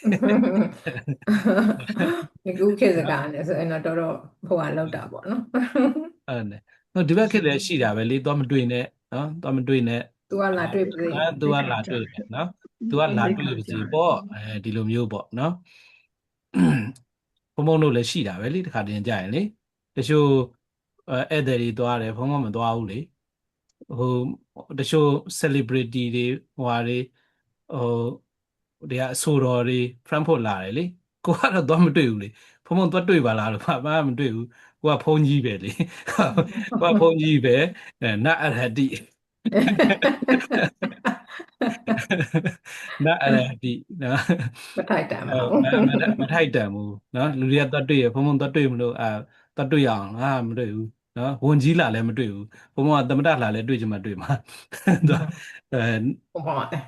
ဒီခုခေတ်စကားနဲ့ဆိုရင်တော့တော်တော်ဟိုကလောက်တာပေါ့နော် အဲ့နဲ့နော်ဒီဘက်ခေတ်လည်းရှိတာပဲလေသွားမတွေ့နဲ့နော်သွားမတွေ့နဲ့ သူကလာတွေ့ပြီ သူကလာတွေ့တယ်နော်သူကလာတွေ့ပြီစီပေါ့ဒီလိုမျိုးပေါ့နော်ဘုံဘုံတို့လည်းရှိတာပဲလေတခါတည်းကြာရင်လေတချို့ဧည့်သည်တွေသွားတယ်ဘုံဘုံမသွားဘူးလေဟိုတချို့ celebrity တွေဟိုဟာတွေဟိုဒီကအဆိုတော်တွေ Frankfurt လာတယ်လေကိုကတော့သွားမတွေ့ဘူးလေဘုံဘုံသွားတွေ့ပါလားလို့ဘာမှမတွေ့ဘူးကိုကဖုန်းကြီးပဲလေကိုကဖုန်းကြီးပဲနတ်အရဟတိ နတ်အရဟတိနော် မထိုက်တန်ပါဘူး မထိုက်တန်ဘူးနော်လူတွေကသွားတွေ့ရဘုံဘုံသွားတွေ့မလို့သွားတွေ့ရအောင်မတွေ့ဘူးနော်ဝန်ကြီးလာလည်းမတွေ့ဘူးဘုံဘုံကသမတလာလည်းတွေ့ချင်မှတွေ့မှာသူ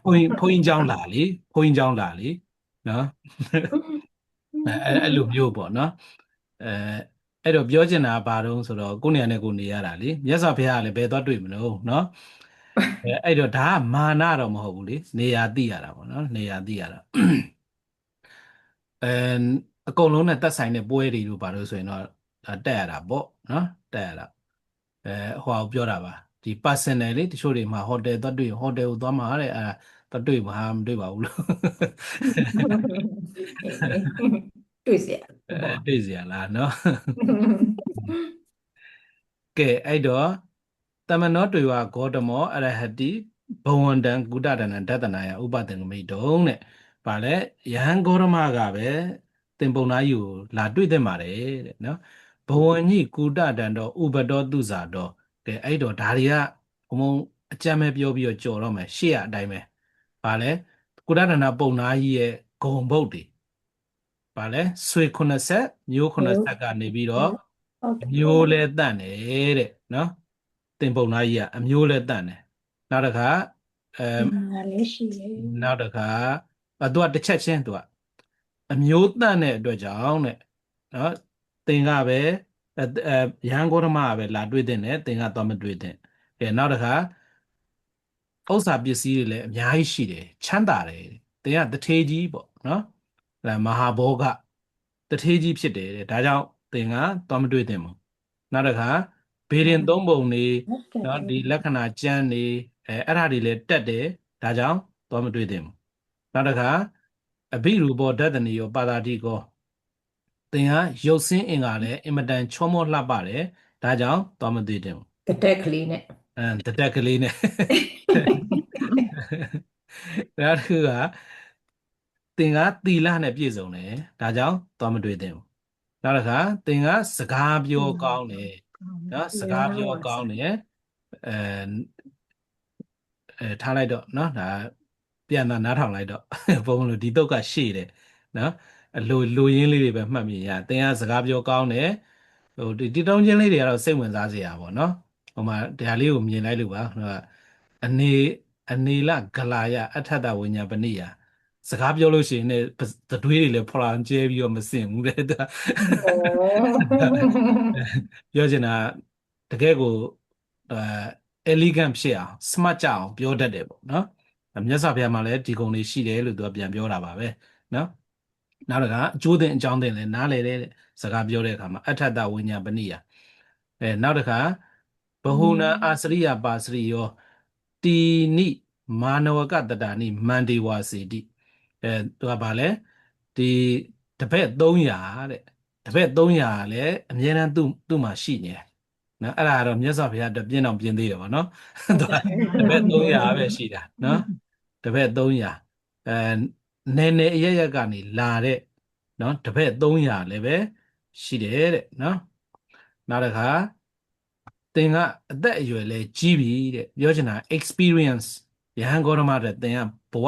ဘုန်းကြီးเจ้าလာလေဘုန်းကြီးเจ้าလာလေနော်အဲ့လိုမျိုးပေါ့နော်အဲ့တော့ပြောချင်တာကဘာတုံးဆိုတော့ကိုယ်နေရာနဲ့ကိုယ်နေရတာလေမြတ်စွာဘုရားကလည်းဘယ်သွားတွေ့မလို့နော်အဲ့တော့ဒါကမာနတော့မဟုတ်ဘူးလေနေရာသိရတာပေါ့နော်နေရာသိရတာအကုန်လုံးနဲ့သက်ဆိုင်တဲ့ပွဲတွေတို့ဘာလို့ဆိုရင်တော့တက်ရတာပေါ့နော်တက်ရတာဟိုပြောတာပါဒီ personal လေးတချို့တွေမှာဟိုတယ်သွားတွေ့ဟိုတယ်ကိုသွားမှာတဲ့သွားတွေ့မှာမတွေ့ပါဘူးလို့ တွေ့เสีย တွေ့เสียလားနော်ကဲအဲ့တော့တမနောတွေ့ဝဂေါတမောအရဟတိဘဝန္တံကုတဒနံဒသနာယဥပသင်္ကမိတုံတဲ့ဗာလဲယဟန်ဂေါရမကပဲသင်ပုံနာယူလာတွေ့တဲ့မှာတဲ့နော်ဘဝညိကုတဒံတော့ဥပတောသူဇာတော့ကဲအဲ့တော့ဒါတွေကဘုံအကြမ်းပဲပြောပြီးတော့ကြော်တော့မယ်ရှေ့အတိုင်းပဲဗာလဲကုတဒနာပုံနာကြီးရဲ့ဂုံဘုတ်တွေဗာလဲဆွေ90မျိုး90ကနေပြီးတော့ ဟုတ် အမျိုးလဲတန့်တယ်တဲ့နော်တင်ပုံသားကြီးကအမျိုးလဲတန့်တယ်နောက်တစ်ခါငါလည်းရှိတယ် နောက်တစ်ခါသူကတစ်ချက်ချင်းသူကအမျိုးတန့်တဲ့အတွက်ကြောင့်တဲ့နော်တင်ကပဲရဟန်းဂေါရမကပဲလာတွေ့တဲ့နဲ့တင်ကသွားမတွေ့တဲ့ကဲနောက်တစ်ခါဥစ္စာပစ္စည်းတွေလည်းအများကြီးရှိတယ်ချမ်းသာတယ်တင်ကတထေးကြီးပေါ့နော်မဟာဘောဂတထေးကြီးဖြစ်တယ်တဲ့ဒါကြောင့်တင်ကသွားမတွေ့တဲ့မို့နောက်တစ်ခါဘေရင်သုံးပုံနေနော်ဒီလက္ခဏာကျမ်းနေအဲ့ဒါတွေလည်းတက်တယ်ဒါကြောင့်သွားမတွေ့တဲ့မို့နောက်တစ်ခါအဘိရူပောဒတ္တနိယောပါတာတိကောသင်ဟာရုပ်ဆင်းအင်္ဂါလည်းအင်မတန်ချောမောလှပတယ်ဒါကြောင့်သွားမတွေ့တဲ့မို့ တတက်ကလေးနဲ့ တတက်ကလေးနဲ့ဒါကသင်ကသီလနဲ့ပြည့်စုံတယ်ဒါကြောင့်သွားမတွေ့တဲ့မို့နောက်တစ်ခါသင်ကစကားပြောကောင်းတယ်နော်စကားပြောကောင်းတယ်ထားလိုက်တော့နော်ဒါပြန်သာနားထောင်လိုက်တော့ဘုံလို့ဒီတုတ်ကရှေ့တယ်နော်လူရင်းလေးတွေပဲမှတ်မိရသင်ကစကားပြောကောင်းတယ်ဟိုဒီတုံးချင်းလေးတွေကတော့စိတ်ဝင်စားစရာပေါ့နော်ဟိုမှာဒါလေးကိုမြင်လိုက်လို့ပါအနေလဂလာယအထတဝိညာပနိယစကားပြောလို့ရှိရင်လည်းသတွေးတွေလည်းဖလောင်ကျဲပြီးတော့မစင်ဘူးတဲ့ပြောချင်တာတကယ်ကိုelegant ဖြစ်အောင် smart ကြအောင်ပြောတတ်တယ်ပေါ့နော်မြတ်စွာဘုရားမှာလည်းဒီကုံလေးရှိတယ်လို့သူကပြန်ပြောတာပါပဲနော်နောက်တစ်ခါအကျိုးတင်အကြောင်းတင်လည်းနားလည်တဲ့စကားပြောတဲ့အခါမှာအထတဝိညာပနိယနောက်တစ်ခါဘဟုနာအာစရိယပါစရိယောတီနိမာနဝကတတာနိမန္တေဝါစီတိသူကဗာလဲဒီတပည့်300တဲ့တပည့်300လည်းအမြဲတမ်းသူ့မှာရှိနေတယ်နော်အဲ့ဒါကတော့မြတ်စွာဘုရားတပြင်းအောင်ပြင်းသေးတယ်ဗောနော်သူကတပည့်300ပဲရှိတာနော်တပည့်300နေအရရက်ကနေလာတဲ့နော်တပည့်300လည်းပဲရှိတယ်တဲ့နော်နောက်တစ်ခါသင်ကအသက်အရွယ်လဲကြီးပြီတဲ့ပြောချင်တာ experience ယဟန်ဂေါတမတဲ့သင်ကဘဝ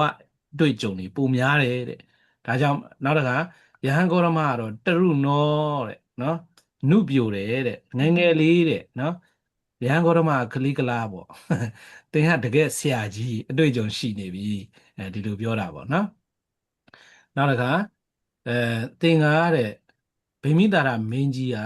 တွေ့ကြုံနေပုံများတယ်တဲ့ဒါကြောင့်နောက်တစ်ခါယဟန်ဂေါတမကတော့တရုနောတဲ့နော်နုပြိုတယ်တဲ့ငယ်ငယ်လေးတဲ့နော်ယဟန်ဂေါတမကလေးကလားပေါ့သင်ကတကယ်ဆရာကြီးအတွေ့အကြုံရှိနေပြီဒီလိုပြောတာပေါ့နော်နောက်တစ်ခါအဲသင်္ကားတဲ့ဗိမိတာရမင်းကြီးက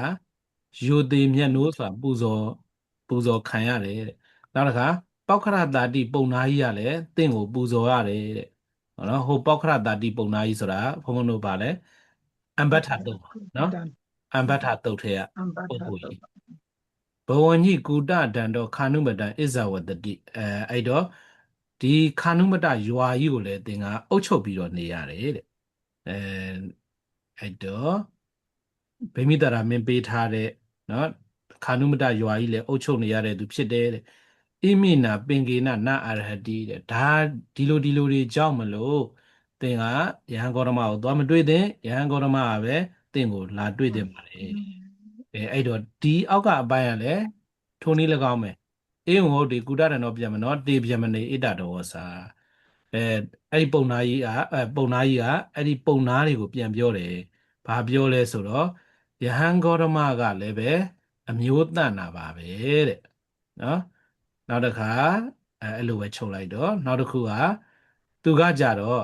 ယိုသေးမြတ်နိုးဆိုတာပူဇော်ခံရတယ်တဲ့နောက်တစ်ခါပောက္ခရတာတိပုံနာကြီးကလည်းသင်ကိုပူဇော်ရတယ်တဲ့ဟောနော်ဟိုပောက္ခရတာတိပုံနာကြီးဆိုတာဘုန်းဘုန်းတို့ဗာလဲအံဘတ်ထတုတ်နော်အံဘတ်ထတုတ်ထဲကပုဂ္ဂိုလ်ကြီးဘဝညိကုတဒံတော်ခာနုမတံဣဇဝတတိအဲ့တော့ဒီခာနုမတရွာကြီးကိုလည်းသင်ကအုပ်ချုပ်ပြီးတော့နေရတယ်တဲ့အဲအဲ့တော့ဗိမိတာရမင်းပေးထားတဲ့နော်ခာနုမတရွာကြီးလည်းအုပ်ချုပ်နေရတဲ့သူဖြစ်တယ်တဲ့ဣမိနာပင်ကေနနအရဟတိတဲ့ဒါဒီလိုတွေကြောင့်မလို့သင်ကယဟန်ဂေါတမကိုသွားမတွေ့သင်ယဟန်ဂေါတမကပဲသင်ကိုလာတွေ့သင်ပါလေအဲ့တော့ဒီအောက်ကအပိုင်းကလည်းထိုနည်း၎င်းပဲအေဝံဟုတ်ဒီကုတရဏောပြမနောတေပြမနေဣတတော်စာအဲ့ဒီပုံနာကြီးကပုံနာကြီးကအဲ့ဒီပုံနာတွေကိုပြန်ပြောတယ်ဘာပြောလဲဆိုတော့ယဟန်ဂေါတမကလည်းပဲအမျိုးတန်တာပါပဲတဲ့နော်နောက်တစ်ခါအဲ့လိုပဲချုပ်လိုက်တော့နောက်တစ်ခုကသူကကြတော့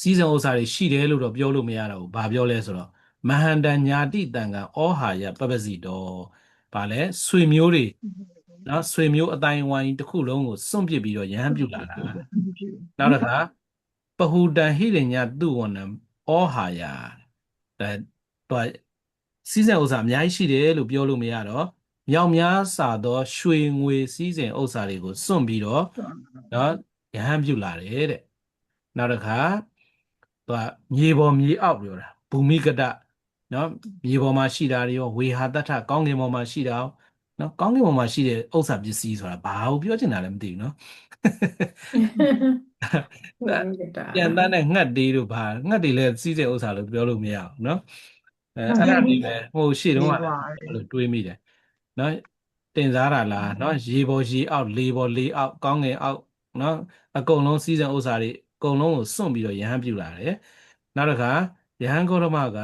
စီးစံဥစ္စာတွေရှိတယ်လို့တော့ပြောလို့မရတော့ဘူးဘာပြောလဲဆိုတော့မဟန္တညာတိတံကဩဟာယပပစီတော်ဗာလဲဆွေမျိုးတွေနော်ဆွေမျိုးအတိုင်းဝိုင်းတစ်ခုလုံးကိုစွန့်ပစ်ပြီးတော့ရဟန်းပြုလာတာနောက်တစ်ခါပဟူတံဟိရညသူဝနံဩဟာယတော့စီးစံဥစ္စာအများကြီးရှိတယ်လို့ပြောလို့မရတော့မြောက်များစွာသောရွှေငွေစည်းစိမ်ဥစ္စာတွေကိုစွန့်ပြီးတော့နော်ရဟန်းပြုလာတယ်တဲ့နောက်တစ်ခါသူကမြေပေါ်မြေအောက်ပြောတာဘူမိကတနော်မြေပေါ်မှာရှိတာတွေရောဝေဟာတထကောင်းကင်ပေါ်မှာရှိတာရောနော်ကောင်းကင်ပေါ်မှာရှိတဲ့ဥစ္စာပစ္စည်းဆိုတာဘာကိုပြောချင်တာလဲမသိဘူးနော်ပြန်တန်းတဲ့ငှက်တွေတို့ဘာငှက်တွေလည်းစီးတဲ့ဥစ္စာလို့ပြောလို့မရဘူးနော်အဲ့ဒါဒီပဲဟိုရှေ့တုန်းကလည်းလို့တွေးမိတယ်နော်တင်စားတာလားနော်ရေပေါ်ရေအောက်လေပေါ်လေအောက်ကောင်းငယ်အောက်နော်အကုန်လုံးစီးစံဥစ္စာတွေအကုန်လုံးကိုစွန့်ပြီးတော့ရဟန်းပြုလာတယ်နောက်တစ်ခါယဟန်ဂေါတမက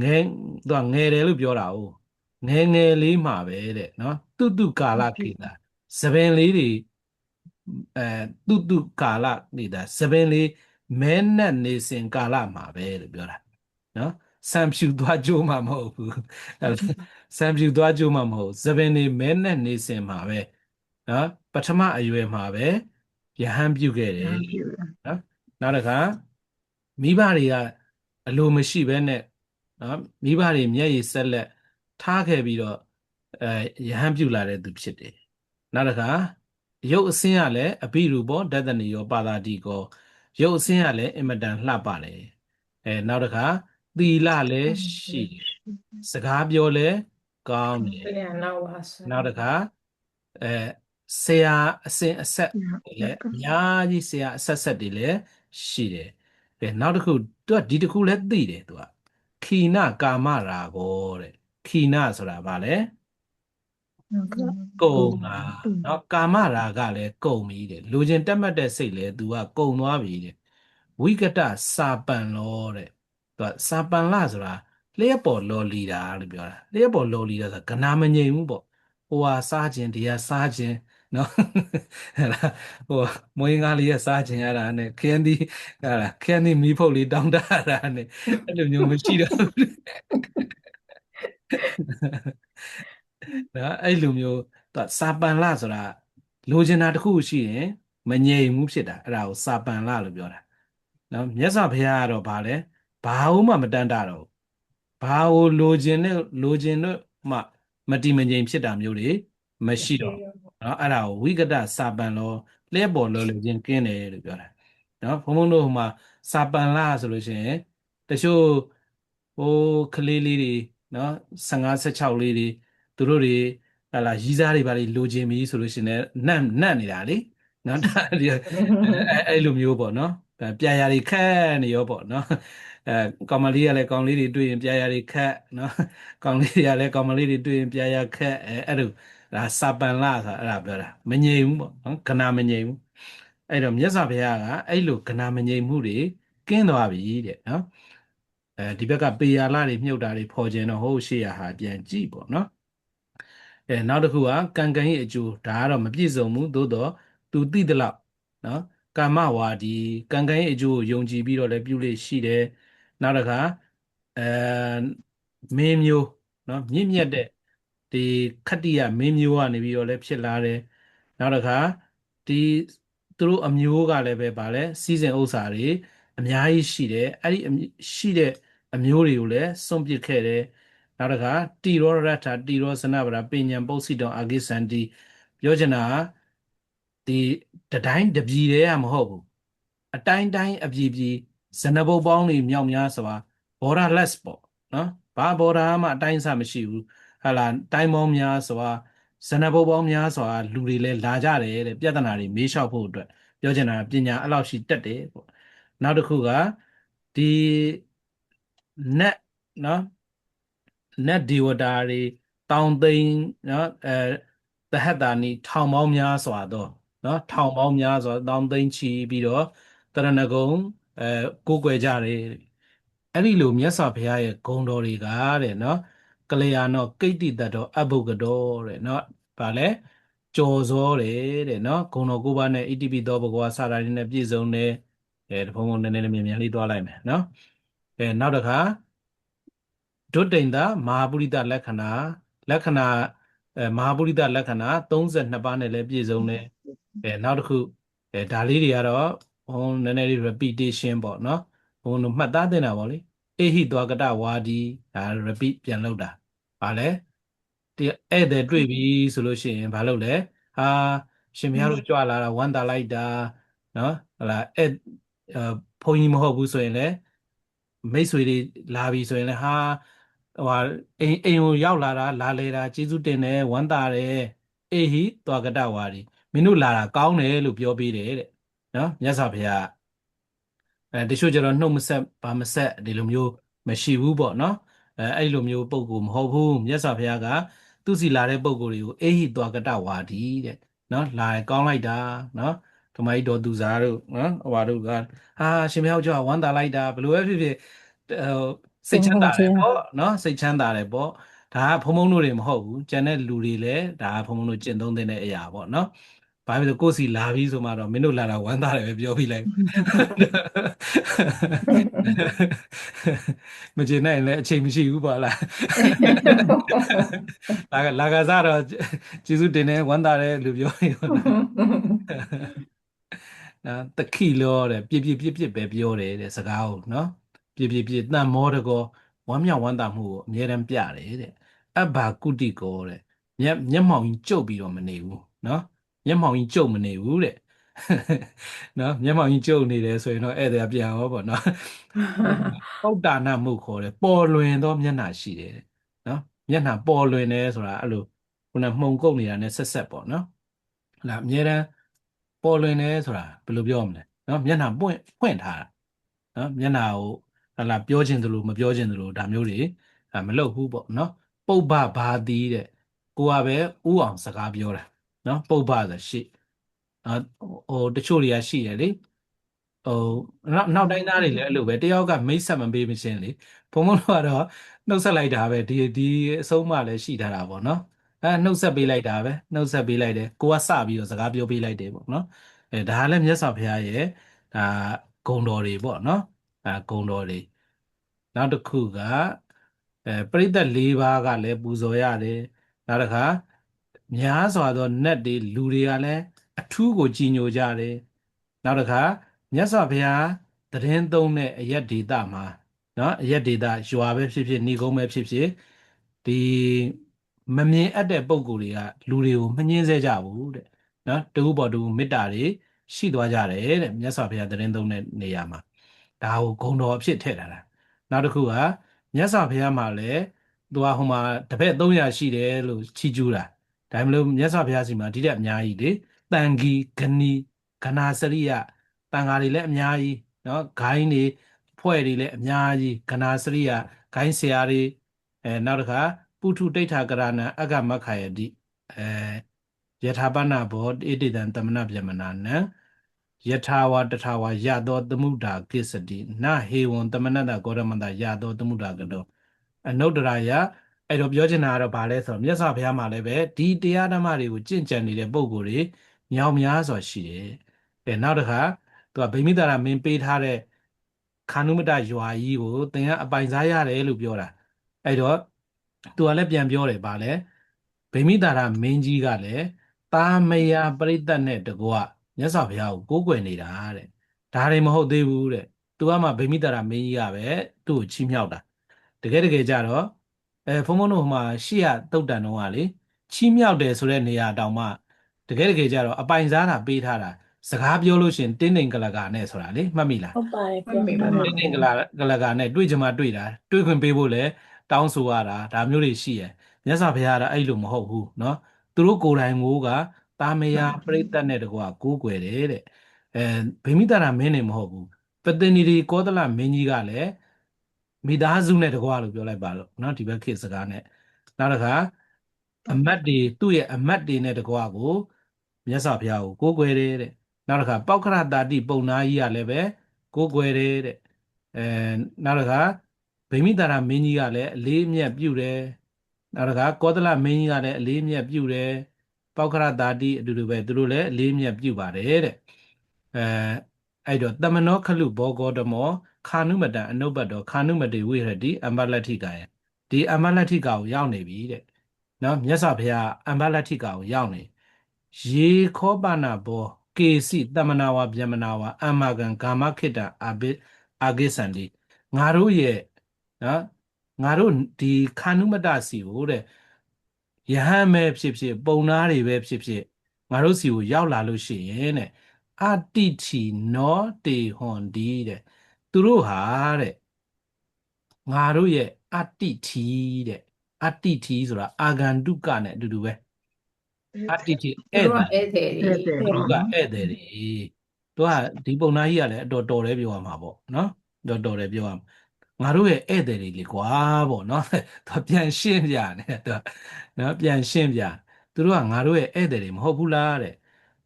ငယ်သူကငယ်တယ်လို့ပြောတာ哦ငယ်ငယ်လေးမှာပဲတဲ့နော်တုကာလခေတာသပင်လေးတွေတုကာလနေတာသပင်လေးမဲနက်နေစဉ်ကာလမှာပဲလို့ပြောတာနော်စံဖြူသွားကြိုးမှမဟုတ်ဘူးစံဖြူသွားကြိုးမှမဟုတ်သပင်လေးမဲနက်နေစဉ်မှာပဲနော်ပထမအရွယ်မှာပဲယဟန်ပြုခဲ့တယ်နော်နောက်တစ်ခါမိဘတွေကအလိုမရှိဘဲနဲ့နော်မိဘတွေမျက်ရည်ဆက်လက်ထားခဲ့ပြီးတော့ယဟန်ပြုလာတဲ့သူဖြစ်တယ်နောက်တစ်ခါရုပ်အစင်းကလည်းအဘိရူပောဒသနိယောပါတာတိကောရုပ်အစင်းကလည်းအင်မတန်လှပတယ်နောက်တစ်ခါသီလလည်းရှိတယ်စကားပြောလည်းကောင်းတယ်နောက်တစ်ခါဆရာအစဉ်အဆက်လည်းအများကြီးဆရာအဆက်တွေလည်းရှိတယ်နောက်တစ်ခုသူကဒီတစ်ခုလည်းသိတယ်သူကခီနကာမရာဂောတဲ့ခီနဆိုတာဗာလဲကုံတာနော်ကာမရာဂလည်းကုံပြီတဲ့လူချင်းတက်မှတ်တဲ့စိတ်လည်းသူကကုံသွားပြီတဲ့ဝိကတစာပန်လောတဲ့သူကစာပန်လဆိုတာလျှက်ပေါ်လော်လီတာလို့ပြောတာလျှက်ပေါ်လော်လီတာဆိုတာကနာမငြိမ်ဘူးပေါ့ဟိုဟာစားခြင်းတရားစားခြင်းနော်ဟဲ့လားဟိုမွေးငါလေးရစားခြင်းရတာနဲ့ခင်းသည်ဟဲ့လားခင်းသည်မီးဖုတ်လေးတောင်းတရတာနဲ့အဲ့လိုမျိုးမရှိတော့ဘူးနော်အဲ့လိုမျိုးသူစာပန်လဆိုတာလိုချင်တာတစ်ခုရှိရင်မငြိမ်ဘူးဖြစ်တာအဲ့ဒါကိုစာပန်လလို့ပြောတာနော်မြတ်စွာဘုရားကတော့ဗာလဲဘာလို့မှမတန်တာတော့ဘာကိုလိုချင်လို့မှမတည်မငြိမ်ဖြစ်တာမျိုးတွေမရှိတော့နော်အဲ့ဒါကိုဝိကတစာပန်လောလျှက်ပေါ်လောလို့ခြင်းကင်းတယ်လို့ပြောတာနော်ဘုံဘုံတို့ဟိုမှာစာပန်လဆိုလို့ရှိရင်တချို့ဟိုကလေးလေးတွေနော်15 16လေးတွေသူတို့တွေဟလာရီးစားတွေပါလေလိုချင်ပြီဆိုလို့ရှိရင်နတ်နေတာလေနော်အဲ့လိုမျိုးပေါ့နော်ပြာရာတွေခက်နေရောပေါ့နော်ကောင်မလေးကလည်းကောင်လေးတွေတွေ့ရင်ပြာရာတွေခက်နော်ကောင်လေးတွေကလည်းကောင်မလေးတွေတွေ့ရင်ပြာရာခက်အဲ့လို ဒါစာပန်လာဆိုအဲ့ဒါပြောတာမငြိမ်ဘူးပေါ့နော်ခဏမငြိမ်ဘူးအဲ့တော့မြတ်စွာဘုရားကအဲ့လိုခဏမငြိမ်မှုတွေကင်းသွားပြီတဲ့နော်ဒီဘက်ကပေယာလာတွေမြုပ်တာတွေဖော်ခြင်းတော့ဟုတ်ရှေ့ရဟာပြန်ကြည့်ပေါ့နော်နောက်တစ်ခုကကံကံရဲ့အကျိုးဒါကတော့မပြည့်စုံဘူးသို့တော့သူသိသလောက်နော်ကာမဝါဒီကံကံရဲ့အကျိုးကိုယုံကြည်ပြီးတော့လည်းပြုလို့ရှိတယ်နောက်တစ်ခါအဲမင်းမျိုးနော်မြင့်မြတ်တဲ့ဒီခတ္တိယမင်းမျိုးကနေပြီးတော့လည်းဖြစ်လာတယ်နောက်တစ်ခါဒီသူတို့အမျိုးကလည်းပဲဗာလဲစီးစိမ်ဥစ္စာတွေအများကြီးရှိတယ်အဲ့ဒီရှိတဲ့အမျိုးတွေကိုလည်းစွန့်ပစ်ခဲ့တယ်နောက်တစ်ခါတိရောရထတိရောစနဗရာပညာပု္စိတောအာဂိသန္တိပြောချင်တာဒီတတိုင်းတပြည်တည်းကမဟုတ်ဘူးအတိုင်းတိုင်းအပြည်ပြည်ဇနဘုတ်ပေါင်းတွေမြောက်များစွာ borderless ပေါ့နော်ဘာဘော်ဒါမှအတိုင်းအဆမရှိဘူးဟာလာတိုင်းပေါင်းများစွာဇနဘုတ်ပေါင်းများစွာလူတွေလည်းလာကြတယ်တဲ့ပြဿနာတွေမေးလျှောက်ဖို့အတွက်ပြောချင်တာပညာအဲ့လောက်ရှိတက်တယ်ပေါ့နောက်တစ်ခုကဒီ net နော် net ဒီဝတာတွေတောင်သိန်းနော်သဟတ္တာနီထောင်ပေါင်းများစွာတော့နော်ထောင်ပေါင်းများစွာတောင်သိန်းချီပြီးတော့တရဏဂုံကိုးကွယ်ကြတယ်အဲ့ဒီလိုမြတ်စွာဘုရားရဲ့ဂုဏ်တော်တွေကတဲ့နော်ကလျာဏကိတ္တိတတော်အဘုဂတောတဲ့နော်ဗာလဲကြော်စောတယ်တဲ့နော်ဂုဏ်တော်9ပါးနဲ့ဣတိပိသောဘဂဝါစာရာတွေနဲ့ပြည့်စုံတယ်တဖုံဖုံနည်းနည်းလေးမြန်လေးသွားလိုက်မယ်နော်နောက်တစ်ခါဒုတိယမဟာပုရိသလက္ခဏာမဟာပုရိသလက္ခဏာ32ပါးနဲ့လည်းပြည့်စုံတယ်နောက်တစ်ခုဒါလေးတွေကတော့ဟိုနည်းနည်းလေး repetition ပေါ့နော်ဘုံတို့မှတ်သားတင်တာပေါ့လေအေဟိတောကတဝါဒီဒါ repeat ပြန်လုပ်တာဗာလဲဒီဧည့်သည်တွေ့ပြီဆိုလို့ရှိရင်ဘာလုပ်လဲဟာရှင်ဘုရားတို့ကြွလာတာဝမ်းသာလိုက်တာနော်ဟလာဘုန်းကြီးမဟုတ်ဘူးဆိုရင်လည်းမိတ်ဆွေတွေလာပြီဆိုရင်လည်းဟာဟိုအိမ်ကိုရောက်လာတာလာလေတာကျေးဇူးတင်တယ်ဝမ်းသာတယ်အေဟိတောကတဝါဒီမင်းတို့လာတာကောင်းတယ်လို့ပြောပေးတယ်တဲ့နော်မြတ်စွာဘုရားတချို့ကျတော့နှုတ်မဆက်ဘာမဆက်ဒီလိုမျိုးမရှိဘူးပေါ့နော်အဲ့လိုမျိုးပုံကူမဟုတ်ဘူးမြတ်စွာဘုရားကသူစီလာတဲ့ပုံကူတွေကိုအေဟိတောကတဝါဒီတဲ့နော်လာကောင်းလိုက်တာနော်ဓမ္မကြီးတော်သူစားတို့နော်ဟိုတို့ကဟာရှင်ဘုရားကြောင့်ဝမ်းသာလိုက်တာဘယ်လိုပဲဖြစ်ဖြစ်စိတ်ချမ်းသာတယ်ပေါ့နော်စိတ်ချမ်းသာတယ်ပေါ့ဒါကဘုံဘုံတို့တွေမဟုတ်ဘူးကျန်တဲ့လူတွေလည်းဒါကဘုံဘုံတို့ကျင့်သုံးတဲ့အရာပေါ့နော်ဘာဖြစ်လို့ကိုယ်စီလာပြီးဆိုမှတော့မင်းတို့လာတာဝမ်းသာတယ်ပဲပြောပြလိုက်မကျေနိုင်လည်းအချိန်မရှိဘူးပါလားလာကစားတော့ကျေးဇူးတင်တယ်ဝမ်းသာတယ်လို့ပြောနေပါလားနော်တခိလောတဲ့ပြပြပဲပြောတယ်တဲ့စကားကိုနော်ပြတန်မောတကောဝမ်းမြောက်ဝမ်းသာမှုကိုအမြဲတမ်းပြတယ်တဲ့အဘ္ဘာကုတိကောတဲ့မျက်မှောင်ကြီးကျုပ်ပြီးတော့မနေဘူးနော်မျက်မှောင်ကြီးကျုပ်မနေဘူးတဲ့နော်မျက်မှောင်ကြီးကျုပ်နေတယ်ဆိုရင်တော့ဧည့်သည်ပြန်ရောပေါ့နော်ပုဒ္ဒါနမှုခေါ်တယ်ပေါ်လွင်သောမျက်နှာရှိတယ်တဲ့နော်မျက်နှာပေါ်လွင်တယ်ဆိုတာအဲ့လိုခုနမှုန်ကုတ်နေတာနဲ့ဆက်ပေါ့နော်ဟလာအမြဲတမ်းပေါ်လွင်တယ်ဆိုတာဘယ်လိုပြောမလဲနော်မျက်နှာပွင့်ထားတာနော်မျက်နှာကိုဟလာပြောခြင်းသလိုမပြောခြင်းသလိုဒါမျိုးတွေမလုပ်ဘူးပေါ့နော်ပုပ္ပဘာတိတဲ့ကိုကပဲဥအောင်စကားပြောတာနော်ပုပ္ပဆိုရှိတချို့တွေကရှိတယ်လေဟိုနောက်တိုင်းသားတွေလည်းအဲ့လိုပဲတယောက်ကမိတ်ဆက်မပေးမချင်းလေဘုံဘုံတို့ကတော့နှုတ်ဆက်လိုက်တာပဲဒီအဆုံးမှလည်းရှိထားတာပေါ့နော်နှုတ်ဆက်ပေးလိုက်တာပဲနှုတ်ဆက်ပေးလိုက်တယ်ကိုကစပြီးတော့စကားပြောပေးလိုက်တယ်ပေါ့နော်ဒါလည်းမြတ်စွာဘုရားရဲ့ဒါဂုဏ်တော်တွေပေါ့နော်ဂုဏ်တော်တွေနောက်တစ်ခုကပရိသတ်၄ပါးကလည်းပူဇော်ရတယ်နောက်တစ်ခါများစွာသောနတ်တွေလူတွေကလည်းအထူးကိုကြည်ညိုကြတယ်နောက်တစ်ခါမြတ်စွာဘုရားသတင်းသုံးတဲ့အယက်ဒေတာမှာနော်အယက်ဒေတာရွာပဲဖြစ်ဖြစ်ဏိကုံးပဲဖြစ်ဖြစ်ဒီမမြင်အပ်တဲ့ပုံကိုယ်တွေကလူတွေကိုမငြင်းစေကြဘူးတဲ့နော်တူပေါ်တူမေတ္တာတွေရှိသွားကြတယ်တဲ့မြတ်စွာဘုရားသတင်းသုံးတဲ့နေရာမှာဒါကိုဂုဏ်တော်အဖြစ်ထည့်ထားတာနောက်တစ်ခုကမြတ်စွာဘုရားမှာလည်းသူကဟိုမှာတပည့်300ရှိတယ်လို့ချီးကျူးတာဒါမှမဟုတ်မြတ်စွာဘုရားစီမှာဒီတဲ့အများကြီးလေတန်ဂီဂနီဂနာစရိယတန်ဃာတွေလည်းအများကြီးနော်ဂိုင်းတွေဖွဲ့တွေလည်းအများကြီးဂနာစရိယဂိုင်းဆရာတွေနောက်တစ်ခါပုထုတိဋ္ဌကရဏအဂမခာယတိ ယထာပနာဘောဣတိတံတမနာပြမနာနံယထာဝတထာဝယသောသမုဒ္ဒါကိစ္စတိနဟေဝံတမနတဂေါရမတယသောသမုဒ္ဒါကတောအနုတ္တရာယအဲ့တော့ပြောချင်တာကတော့ဗာလဲဆိုတော့မြတ်စွာဘုရားမှာလည်းပဲဒီတရားဓမ္မတွေကိုကျင့်ကြံနေတဲ့ပုံကိုယ်တွေမြောက်များစွာရှိတယ်နောက်တစ်ခါသူကဗိမိတာရမင်းပေးထားတဲ့ခါနုမတရွာကြီးကိုသင်ကအပိုင်စားရတယ်လို့ပြောတာအဲ့တော့သူကလည်းပြန်ပြောတယ်ဗာလဲဗိမိတာရမင်းကြီးကလည်းတာမယပရိသတ်နဲ့တကွမြတ်စွာဘုရားကိုကိုးကွယ်နေတာတဲ့ဒါတွေမဟုတ်သေးဘူးတဲ့သူကမှဗိမိတာရမင်းကြီးကပဲသူ့ကိုချီးမြှောက်တာတကယ်ကြတော့ဘုန်းဘုန်းတို့မှာရှေ့ရတုတ်တန်တော့ကလေချီးမြှောက်တယ်ဆိုတဲ့နေရာတောင်မှတကယ်ကြတော့အပိုင်စားတာပေးထားတာစကားပြောလို့ရှင်တင်းတိန်ကလကာနဲ့ဆိုတာလေမှတ်မိလား ဟုတ်ပါတယ် မှတ်မိပါ တင်းတိန်ကလကာနဲ့တွေ့ချင်မှတွေ့တာတွေ့ခွင့်ပေးဖို့လဲတောင်းဆိုရတာဒါမျိုးတွေရှိရယ်မြတ်စွာဘုရားကအဲ့လိုမဟုတ်ဘူးเนาะသူတို့ကိုယ်တိုင်ကိုကတာမယပရိသတ်နဲ့တကွာကိုးကွယ်တယ်တဲ့ဗိမိတာရမင်းနေမဟုတ်ဘူးပတ္တနီဒီကောသလမင်းကြီးကလည်းမိသားစုနဲ့တကွာလို့ပြောလိုက်ပါတော့เนาะဒီဘက်ခေတ်စကားနဲ့နောက်တစ်ခါအမတ်တွေသူ့ရဲ့အမတ်တွေနဲ့တကွာကိုမြတ်စွာဘုရားကိုကိုးကွယ်တယ်တဲ့နောက်တစ်ခါပောက္ခရတာတိပုံနာကြီးကလည်းပဲကိုးကွယ်တယ်တဲ့နောက်တစ်ခါဗိမိတာရမင်းကြီးကလည်းအလေးအမြတ်ပြုတယ်နောက်တစ်ခါကောသလမင်းကြီးကလည်းအလေးအမြတ်ပြုတယ်ပောက္ခရတာတိအတူတူပဲသူတို့လည်းအလေးအမြတ်ပြုပါတယ်တဲ့အဲ့တော့တမနောခလုဘောဂောတမောခာနုမတံအနုပ္ပတ္တောခာနုမတေဝိရတိအမ္ဘလတ္ထိကာယဒီအမ္ဘလတ္ထိကာကိုရောက်နေပြီတဲ့နော်မြတ်စွာဘုရားအမ္ဘလတ္ထိကာကိုရောက်နေရေခောပနာဘောကေစီတမနာဝဗျမနာဝအမ္မကံကာမခိတ္တအာဂိစန္တိငါတို့ရဲ့နော်ငါတို့ဒီခာနုမတစီကိုတဲ့ယဟန်ပဲဖြစ်ဖြစ်ပုံနာတွေပဲဖြစ်ဖြစ်ငါတို့စီကိုရောက်လာလို့ရှိရင်တဲ့အတ္တိတိနောတေဟွန်ဒီတဲ့သူတို့ဟာတဲ့ငါတို့ရဲ့အတ္တိတိတဲ့အတ္တိတိဆိုတာအာဂန္တုကနဲ့အတူတူပဲအတ္တိတိဧည့်သည် ဧည့်သည်တွေ သူတို့ကဧည့်သည်တွေသူကဒီပုံနာကြီးကလည်းအတော်တော်တယ်ပြောရမှာပေါ့နော်တော်တယ်ပြောရမှာငါတို့ရဲ့ဧည့်သည်တွေလေကွာပေါ့နော်သူပြန်ရှင်းပြတယ်သူနော်ပြန်ရှင်းပြသူတို့ကငါတို့ရဲ့ဧည့်သည်တွေမဟုတ်ဘူးလားတဲ့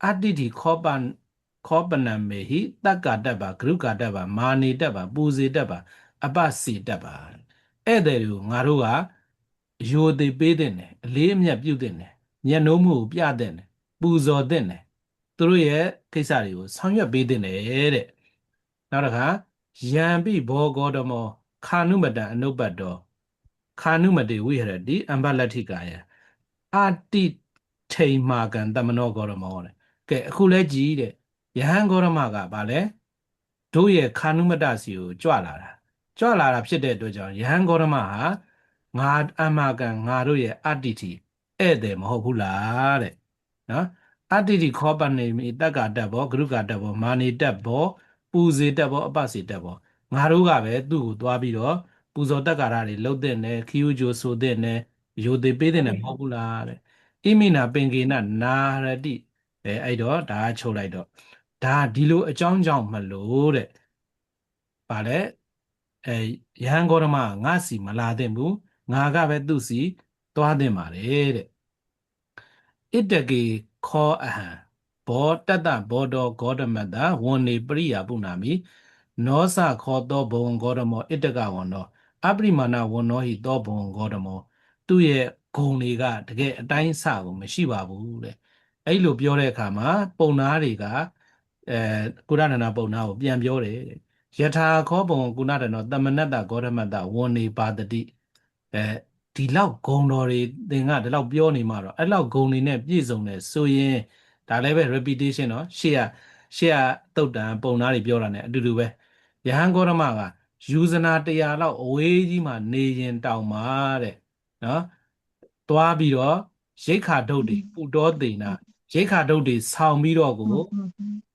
အတ္တိတိခောပနံမေဟိတက္ကတ္တပါဂရုကတ္တပါမာနေတ္တပါပူဇေတ္တပါအပစေတ္တပါဧည့်သည်တွေကိုငါတို့ကရိုသေပေးတဲ့တယ်အလေးအမြတ်ပြုတဲ့တယ်ညံ့နှုံးမှုကိုပြတဲ့တယ်ပူဇော်တဲ့တယ်သူတို့ရဲ့ကိစ္စတွေကိုဆောင်ရွက်ပေးတဲ့တယ်တဲ့နောက်တစ်ခါယံပိဘောဂောတမောခာနုမတံအနုပ္ပတ္တောခာနုမတေဝိဟရတိအမ္ဘလတ္ထိကာယအာတိထိန်မာကံတမနောဂောရမောတဲ့ကဲအခုလဲကြည်တဲ့ယဟန်ဂောရမကဗာလဲတို့ရဲ့ခာနုမတစီကိုကြွလာတာဖြစ်တဲ့အတွက်ကြောင့်ယဟန်ဂောရမဟာငါအမကံငါတို့ရဲ့အတ္တိတိဧည့်သည်မဟုတ်ဘူးလားတဲ့နော်အတ္တိတိခောပနေမိတက္ကတ္တဘောဂရုကတ္တဘောမာနေတ္တဘောပူဇေတ္တဘောအပစေတ္တဘောငါတို့ကပဲသူ့ကိုသွားပြီးတော့ပူဇော်တက္ကာရတွေလုပ်တဲ့နဲ့ခီယူဂျိုဆိုတဲ့နဲ့ယိုသေးပေးတဲ့နဲ့မဟုတ်ဘူးလားတဲ့ဣမိနာပင်ကေနနာရတိအဲ့တော့ဒါချုပ်လိုက်တော့ဒါဒီလိုအကြောင်းကြောင့်မလို့တဲ့ဗာလဲယဟန်ဂေါရမငါစီမလာတဲ့ဘူးငါကပဲသူ့စီသွားတဲ့ပါတယ်တဲ့ဣတကေခောအဟံဘောတတ္တဘောဒောဂေါတမတ္တဝန္နေပရိယာပုဏ္ဏမိနောစခောတောဘဝံဂေါတမောဣတကဝန္နောအပရိမာဏဝန္နောဟိတောဘဝံဂေါတမောသူ့ရဲ့ဂုဏ်တွေကတကယ်အတိုင်းအဆကိုမရှိပါဘူးတဲ့အဲ့လိုပြောတဲ့အခါမှာပုံနာတွေကကုရဏနာပုံနာကိုပြန်ပြောတယ်ယထာခောဘဝံကုဏတနောတမနတ္တဂေါတမတ္တဝန္နေပါတတိဒီလောက်ဂုံတော်တွေသင်ကဒီလောက်ပြောနေမှာတော့အဲ့လောက်ဂုံတွေနဲ့ပြည့်စုံတယ်ဆိုရင်ဒါလည်းပဲ repetition နော်ရှေ့ကတုတ်တန်ပုံနာတွေပြောတာ ਨੇ အတူတူပဲယဟန်ဂေါရမကယူဇနာ100လောက်အဝေးကြီးမှာနေရင်တောင်မှာတဲ့နော်သွားပြီးတော့ရိတ်ခါဒုတ်တွေပုတော်သိနာရိတ်ခါဒုတ်တွေဆောင်းပြီးတော့ကို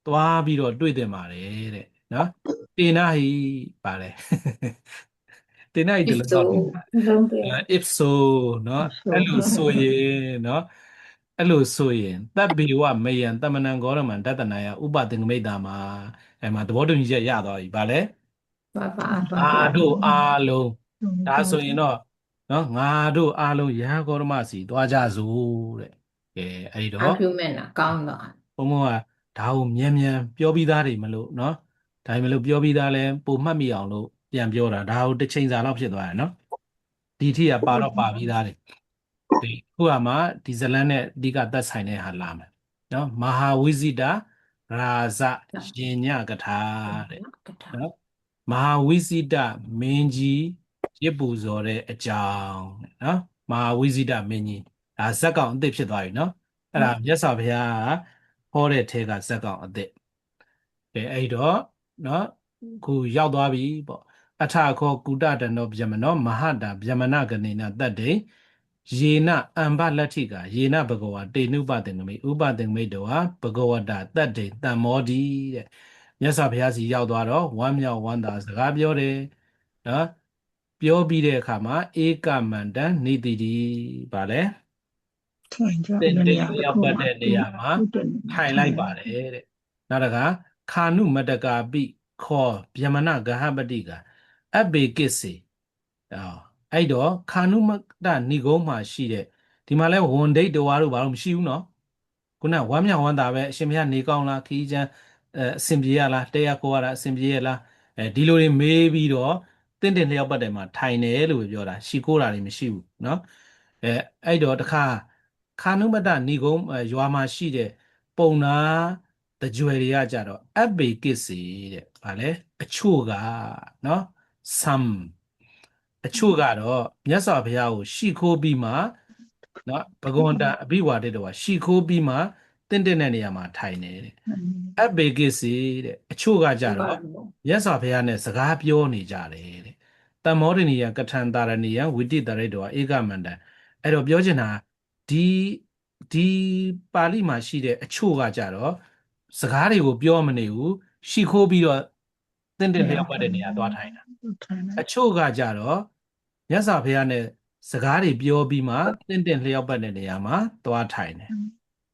သွားပြီးတော့တွေ့တင်ပါတယ်တဲ့နော်တေနာဟိပါတယ်တင်နိုင်တယ်လို့တော့ if so เนาะအဲ့လိုဆိုရင်เนาะအဲ့လိုဆိုရင်တပ်ဘေဝမယံတမနံဂေါရမံတတနာယဥပသင်္ကမိတ်တာမှာအဲ့မှာသဘောတူညီချက်ရသွားပြီဗာလဲ ပါ အာတို့အားလုံးဒါဆိုရင်တော့เนาะငါတို့အားလုံးယဟန်ဂေါရမစီသွားကြစို့တဲ့ ကဲအဲ့တော့ argument လားကောင်းတော့ ဘုံဘုံကဒါကိုမြန်မြန်ပြောပြီးသားတွေမလို့เนาะဒါပေမဲ့လို့ပြောပြီးသားလဲပုံမှတ်မိအောင်လို့ပြန်ပြောတာဒါကိုတစ်ချိန်စာလောက်ဖြစ်သွားတယ်เนาะဒီထိကပါတော့ပါပြီးသားတွေဒီခုကမှဒီဇလန်နဲ့အဓိကသက်ဆိုင်တဲ့ဟာလာမယ်เนาะမဟာဝိဇိတာရာဇရင်ညကထာတဲ့ နော်မဟာဝိဇိတမင်းကြီးရစ်ပူဇော်တဲ့အကြောင်းတဲ့နော်မဟာဝိဇိတမင်းကြီးဒါဇက်ကောင်အသစ်ဖြစ်သွားပြီနော်အဲ့ဒါမြတ်စွာဘုရားကဟောတဲ့ထဲကဇက်ကောင်အသစ်ကဲအဲ့တော့နော်ခုရောက်သွားပြီပေါ့အထခောကုတတနောဗျမနောမဟာတာဗျမနကနေနတတ္တေယေနအံဘလက်ထိကယေနဘဂဝါတေနုပတင်မိဥပတင်မိတောဟာဘဂဝတာတတ္တေတမ္မောဒီတဲ့မြတ်စွာဘုရားစီရောက်သွားတော့ဝမ်းမြောက်ဝမ်းသာစကားပြောတယ်နော်ပြောပြီးတဲ့အခါမှာဧကမန္တန်နေတိတိဗာလဲ ထိုင်ကြ တင့် တဲ့ တ နေ င့် ရာ လျောက်ပတ်တဲ့နေရာမှာ ဟုတ်တယ် ထိုင်လိုက်ပါတယ်တဲ့နောက်တကခာနုမတကာပိခောဗျမနဂဟပတိကအဘေကိစေအဲ့တော့ခာနုမတဏိဂုံးမှာရှိတဲ့ဒီမှာလဲဝန်ဒိတ်တော်ဝါတို့ဘာလို့မရှိဘူးနော်ခုနဝမ်းမြောက်ဝမ်းသာပဲအရှင်ဘုရားနေကောင်းလားခီးချမ်းအစဉ်ပြေရလားတရားခေါ်ရတာအစဉ်ပြေရလားဒီလိုတွေမေးပြီးတော့တင့်တင့်လျောက်ပတ်တယ်မှာထိုင်တယ်လို့ပြောတာရှီခိုးတာတွေမရှိဘူးနော်အဲ့တော့တခါခာနုမတဏိဂုံးရွာမှာရှိတဲ့ပုံနာတကြွယ်တွေကကြတော့အဘေကိစေတဲ့ဗာလဲအချို့ကနော် some အချို့ကတော့မြတ်စွာဘုရားကိုရှီခိုးပြီးမှနော်ဘဂဝန္တအဘိဝါဒတော်ကရှီခိုးပြီးမှတင့်တဲ့နေရာမှာထိုင်နေတယ်အဘေကိစေတဲ့အချို့ကကြတော့မြတ်စွာဘုရားနဲ့စကားပြောနေကြတယ်တဲ့တမောဒနိယကထံတာရဏီယဝိတိတရိတောဧကမန္တန်အဲ့တော့ပြောချင်တာဒီပါဠိမှာရှိတဲ့အချို့ကကြတော့စကားတွေကိုပြောမနေဘူးရှီခိုးပြီးတော့တင့်တဲ့လျောက်ပတ်တဲ့နေရာသွားထိုင်တာ ထိုင်နေ အချို့ကကြတော့မြတ်စွာဘုရားနဲ့စကားတွေပြောပြီးမှတင့်တင့်လျောက်ပတ်တဲ့နေရာမှာသွားထိုင်တယ်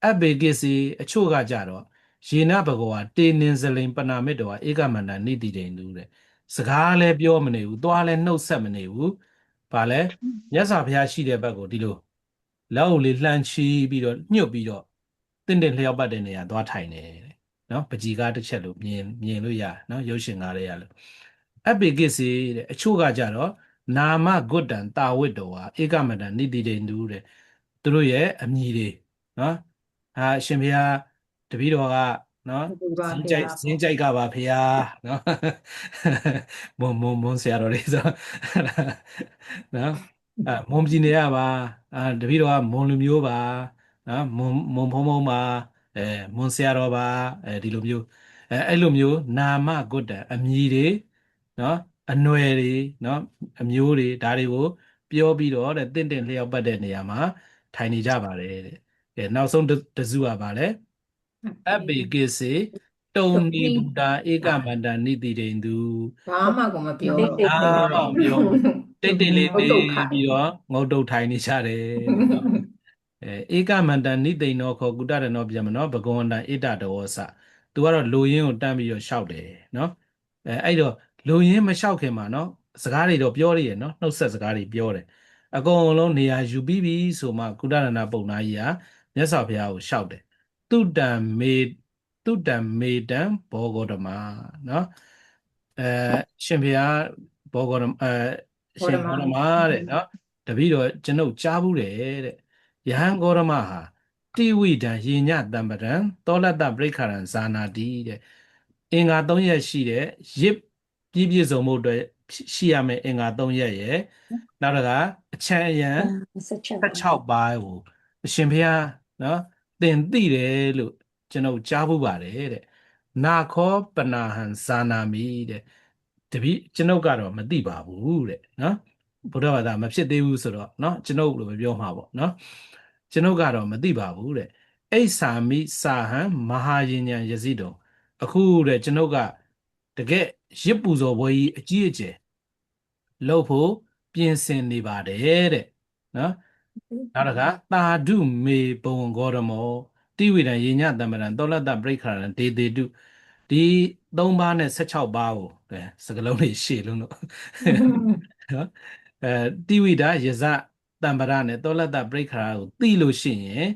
အဘေကိစီအချို့ကကြတော့ယေနဘဂဝါတေနင်္ဇလိန်ပနာမစ်တော်ဧကမန္တနိတိတိန်လူတဲ့စကားလည်းပြောမနေဘူးသွားလည်းနှုတ်ဆက်မနေဘူးဘာလဲမြတ်စွာဘုရားရှိတဲ့ဘက်ကိုဒီလိုလောက်လေးလှမ်းချီးပြီးတော့ညှုတ်ပြီးတော့တင့်တင့်လျောက်ပတ်တဲ့နေရာသွားထိုင်တယ်တဲ့နော်ပကြီကားတစ်ချက်လို့မြင်လို့ရနော်ရုပ်ရှင်ကားတွေရလို့အပိကိစေတဲ့အချို့ကကြတော့နာမဂုတ္တံတာဝိတ္တောဟာဧကမန္တနိတိတေနုတဲ့သူတို့ရဲ့အမည်တွေနော်အရှင်ဘုရားတပည့်တော်ကနော်ဇင်းကြိုက်ကပါဖေဟာနော်မွန်ဆရာတော်လေးဆိုနော်မွန်ပြည်နယ်ကပါတပည့်တော်ကမွန်လူမျိုးပါနော်မွန်ဖုံဖုံပါမွန်ဆရာတော်ပါဒီလိုမျိုးအဲ့လိုမျိုးနာမဂုတ္တအမည်တွေနော်အနွယ်တွေနော်အမျိုးတွေဒါတွေကိုပြောပြီးတော့တဲ့တင့်တင့်လျောက်ပတ်တဲ့နေရာမှာထိုင်နေကြပါတယ်တဲ့ကဲနောက်ဆုံးတစုကပါလဲအဘေကိစေတုံနိဘူတာဧကမန္တနိတိတေနု ဘာမှကိုမပြော တော့ပြောတိတ်တိတ်လေးနေပြီးတော့ငုတ်တုတ်ထိုင်နေကြတယ်နော်ဧကမန္တနိသိဏောခောကုတရဏောဗျမနောဘဂဝန္တဣတတောစသူကတော့လူရင်းကိုတန်းပြီးတော့ရှောက်တယ်နော်အဲ့တော့လူရင်းမလျှောက်ခင်မှာနော်စကားတွေတော့ပြောရည်နော်နှုတ်ဆက်စကားတွေပြောတယ်အကုန်လုံးနေရာယူပြီးပြီဆိုမှကုတရဏပုံနာကြီးကမြတ်စွာဘုရားကိုရှောက်တယ်တုတံမေတံဘောဂောတမနော်ရှင်ဘုရားဘောဂောတမရှင်ဘောဂောတမတဲ့နော်တပည့်တော်ကျွန်ုပ်ကြားဘူးတယ်တဲ့ယဟန်ဂောရမဟာတိဝိဒံယေညတံပဒံသောလတ္တပရိခရံဇာနာတိတဲ့အင်္ဂါ၃ရက်ရှိတဲ့ရစ်ပြည့်စုံမှုအတွက်ရှိရမယ်အင်္ဂါ၃ရက်ရဲ့နောက်တကအချမ်းအယံ16ပါးကိုအရှင်ဘုရားနော်သင်သိတယ်လို့ကျွန်ုပ်ကြားဘူးပါတယ်တဲ့နာခောပနာဟံဇာနာမိတဲ့တပည့်ကျွန်ုပ်ကတော့မသိပါဘူးတဲ့နော်ဘုရားဘာသာမဖြစ်သေးဘူးဆိုတော့เนาะကျွန်ုပ်လို့ပြောမှာပေါ့เนาะကျွန်ုပ်ကတော့မသိပါဘူးတဲ့အိဆာမိစာဟံမဟာယဉ္ဉံယဇိတောအခုတဲ့ကျွန်ုပ်ကတကယ်ရစ်ပူဇော်ပွဲကြီးအကြီးအကျယ်လုပ်ဖို့ပြင်ဆင်နေပါတယ်တဲ့နော်နောက်တခါတာဓုမေဘဝံဂေါရမောတိဝိဒံယေညတံပရံသောလတ္တပရိခရံဒေတေတုဒီ3ပါးနဲ့16ပါးကိုစကလုံးတွေရှေ့လုံးတော့နော်တိဝိဒယဇတံပရနဲ့သောလတ္တပရိခရာကိုသိလို့ရှိရင်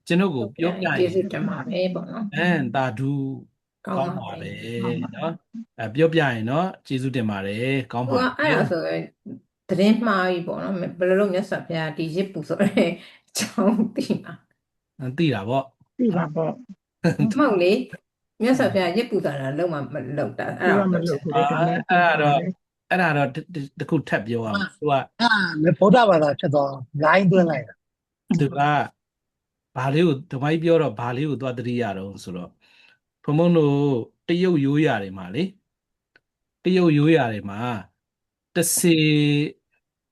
ကျွန်တော်ကို ဟုတ် ပြော ကဲ့ ပြ ကျေး ရင် ဇူးတင်ပါတယ်ပေါ့နော် သာဓု ကော ကော င်း င်း ပါ ပါ တ ပဲ ယ် နော်ပြောပြရင်တော့ကျေးဇူးတင်ပါတယ်ကောင်း သူ ပါ က တ အဲ့ ယ် ဒါဆိုရင်သတင်းမှားပြီပေါ့နော်ဘယ်လိုလုပ်မြတ်စွာဘုရားဒီရစ်ပူဆိုတဲ့အကြောင်းသိမှာ သိတာပေါ့ သိတာပေါ့ မဟုတ်လေမြတ်စွာဘုရားရစ်ပူတာလားလုံးဝမလုပ်တာအဲ့ သူ ဒါ ကမ ကို လုပ်ဘူး အာ လေဓမ္မ အဲ့ စင် ဒါ ပါ တော့ လေ အဲ့ဒါတော့တခုထပ်ပြောရမယ်သူက လေဗုဒ္ဓဘာသာဖြစ်သွားအောင် line သွင်းလိုက်တာ သူကဘာလေးကိုဓမ္မကြီးပြောတော့ဘာလေးကိုသွားသတိရတော့ဆိုတော့ဘုံဘုံတို့တရုတ်ရိုးရာတွေမှာလေတရုတ်ရိုးရာတွေမှာတစေ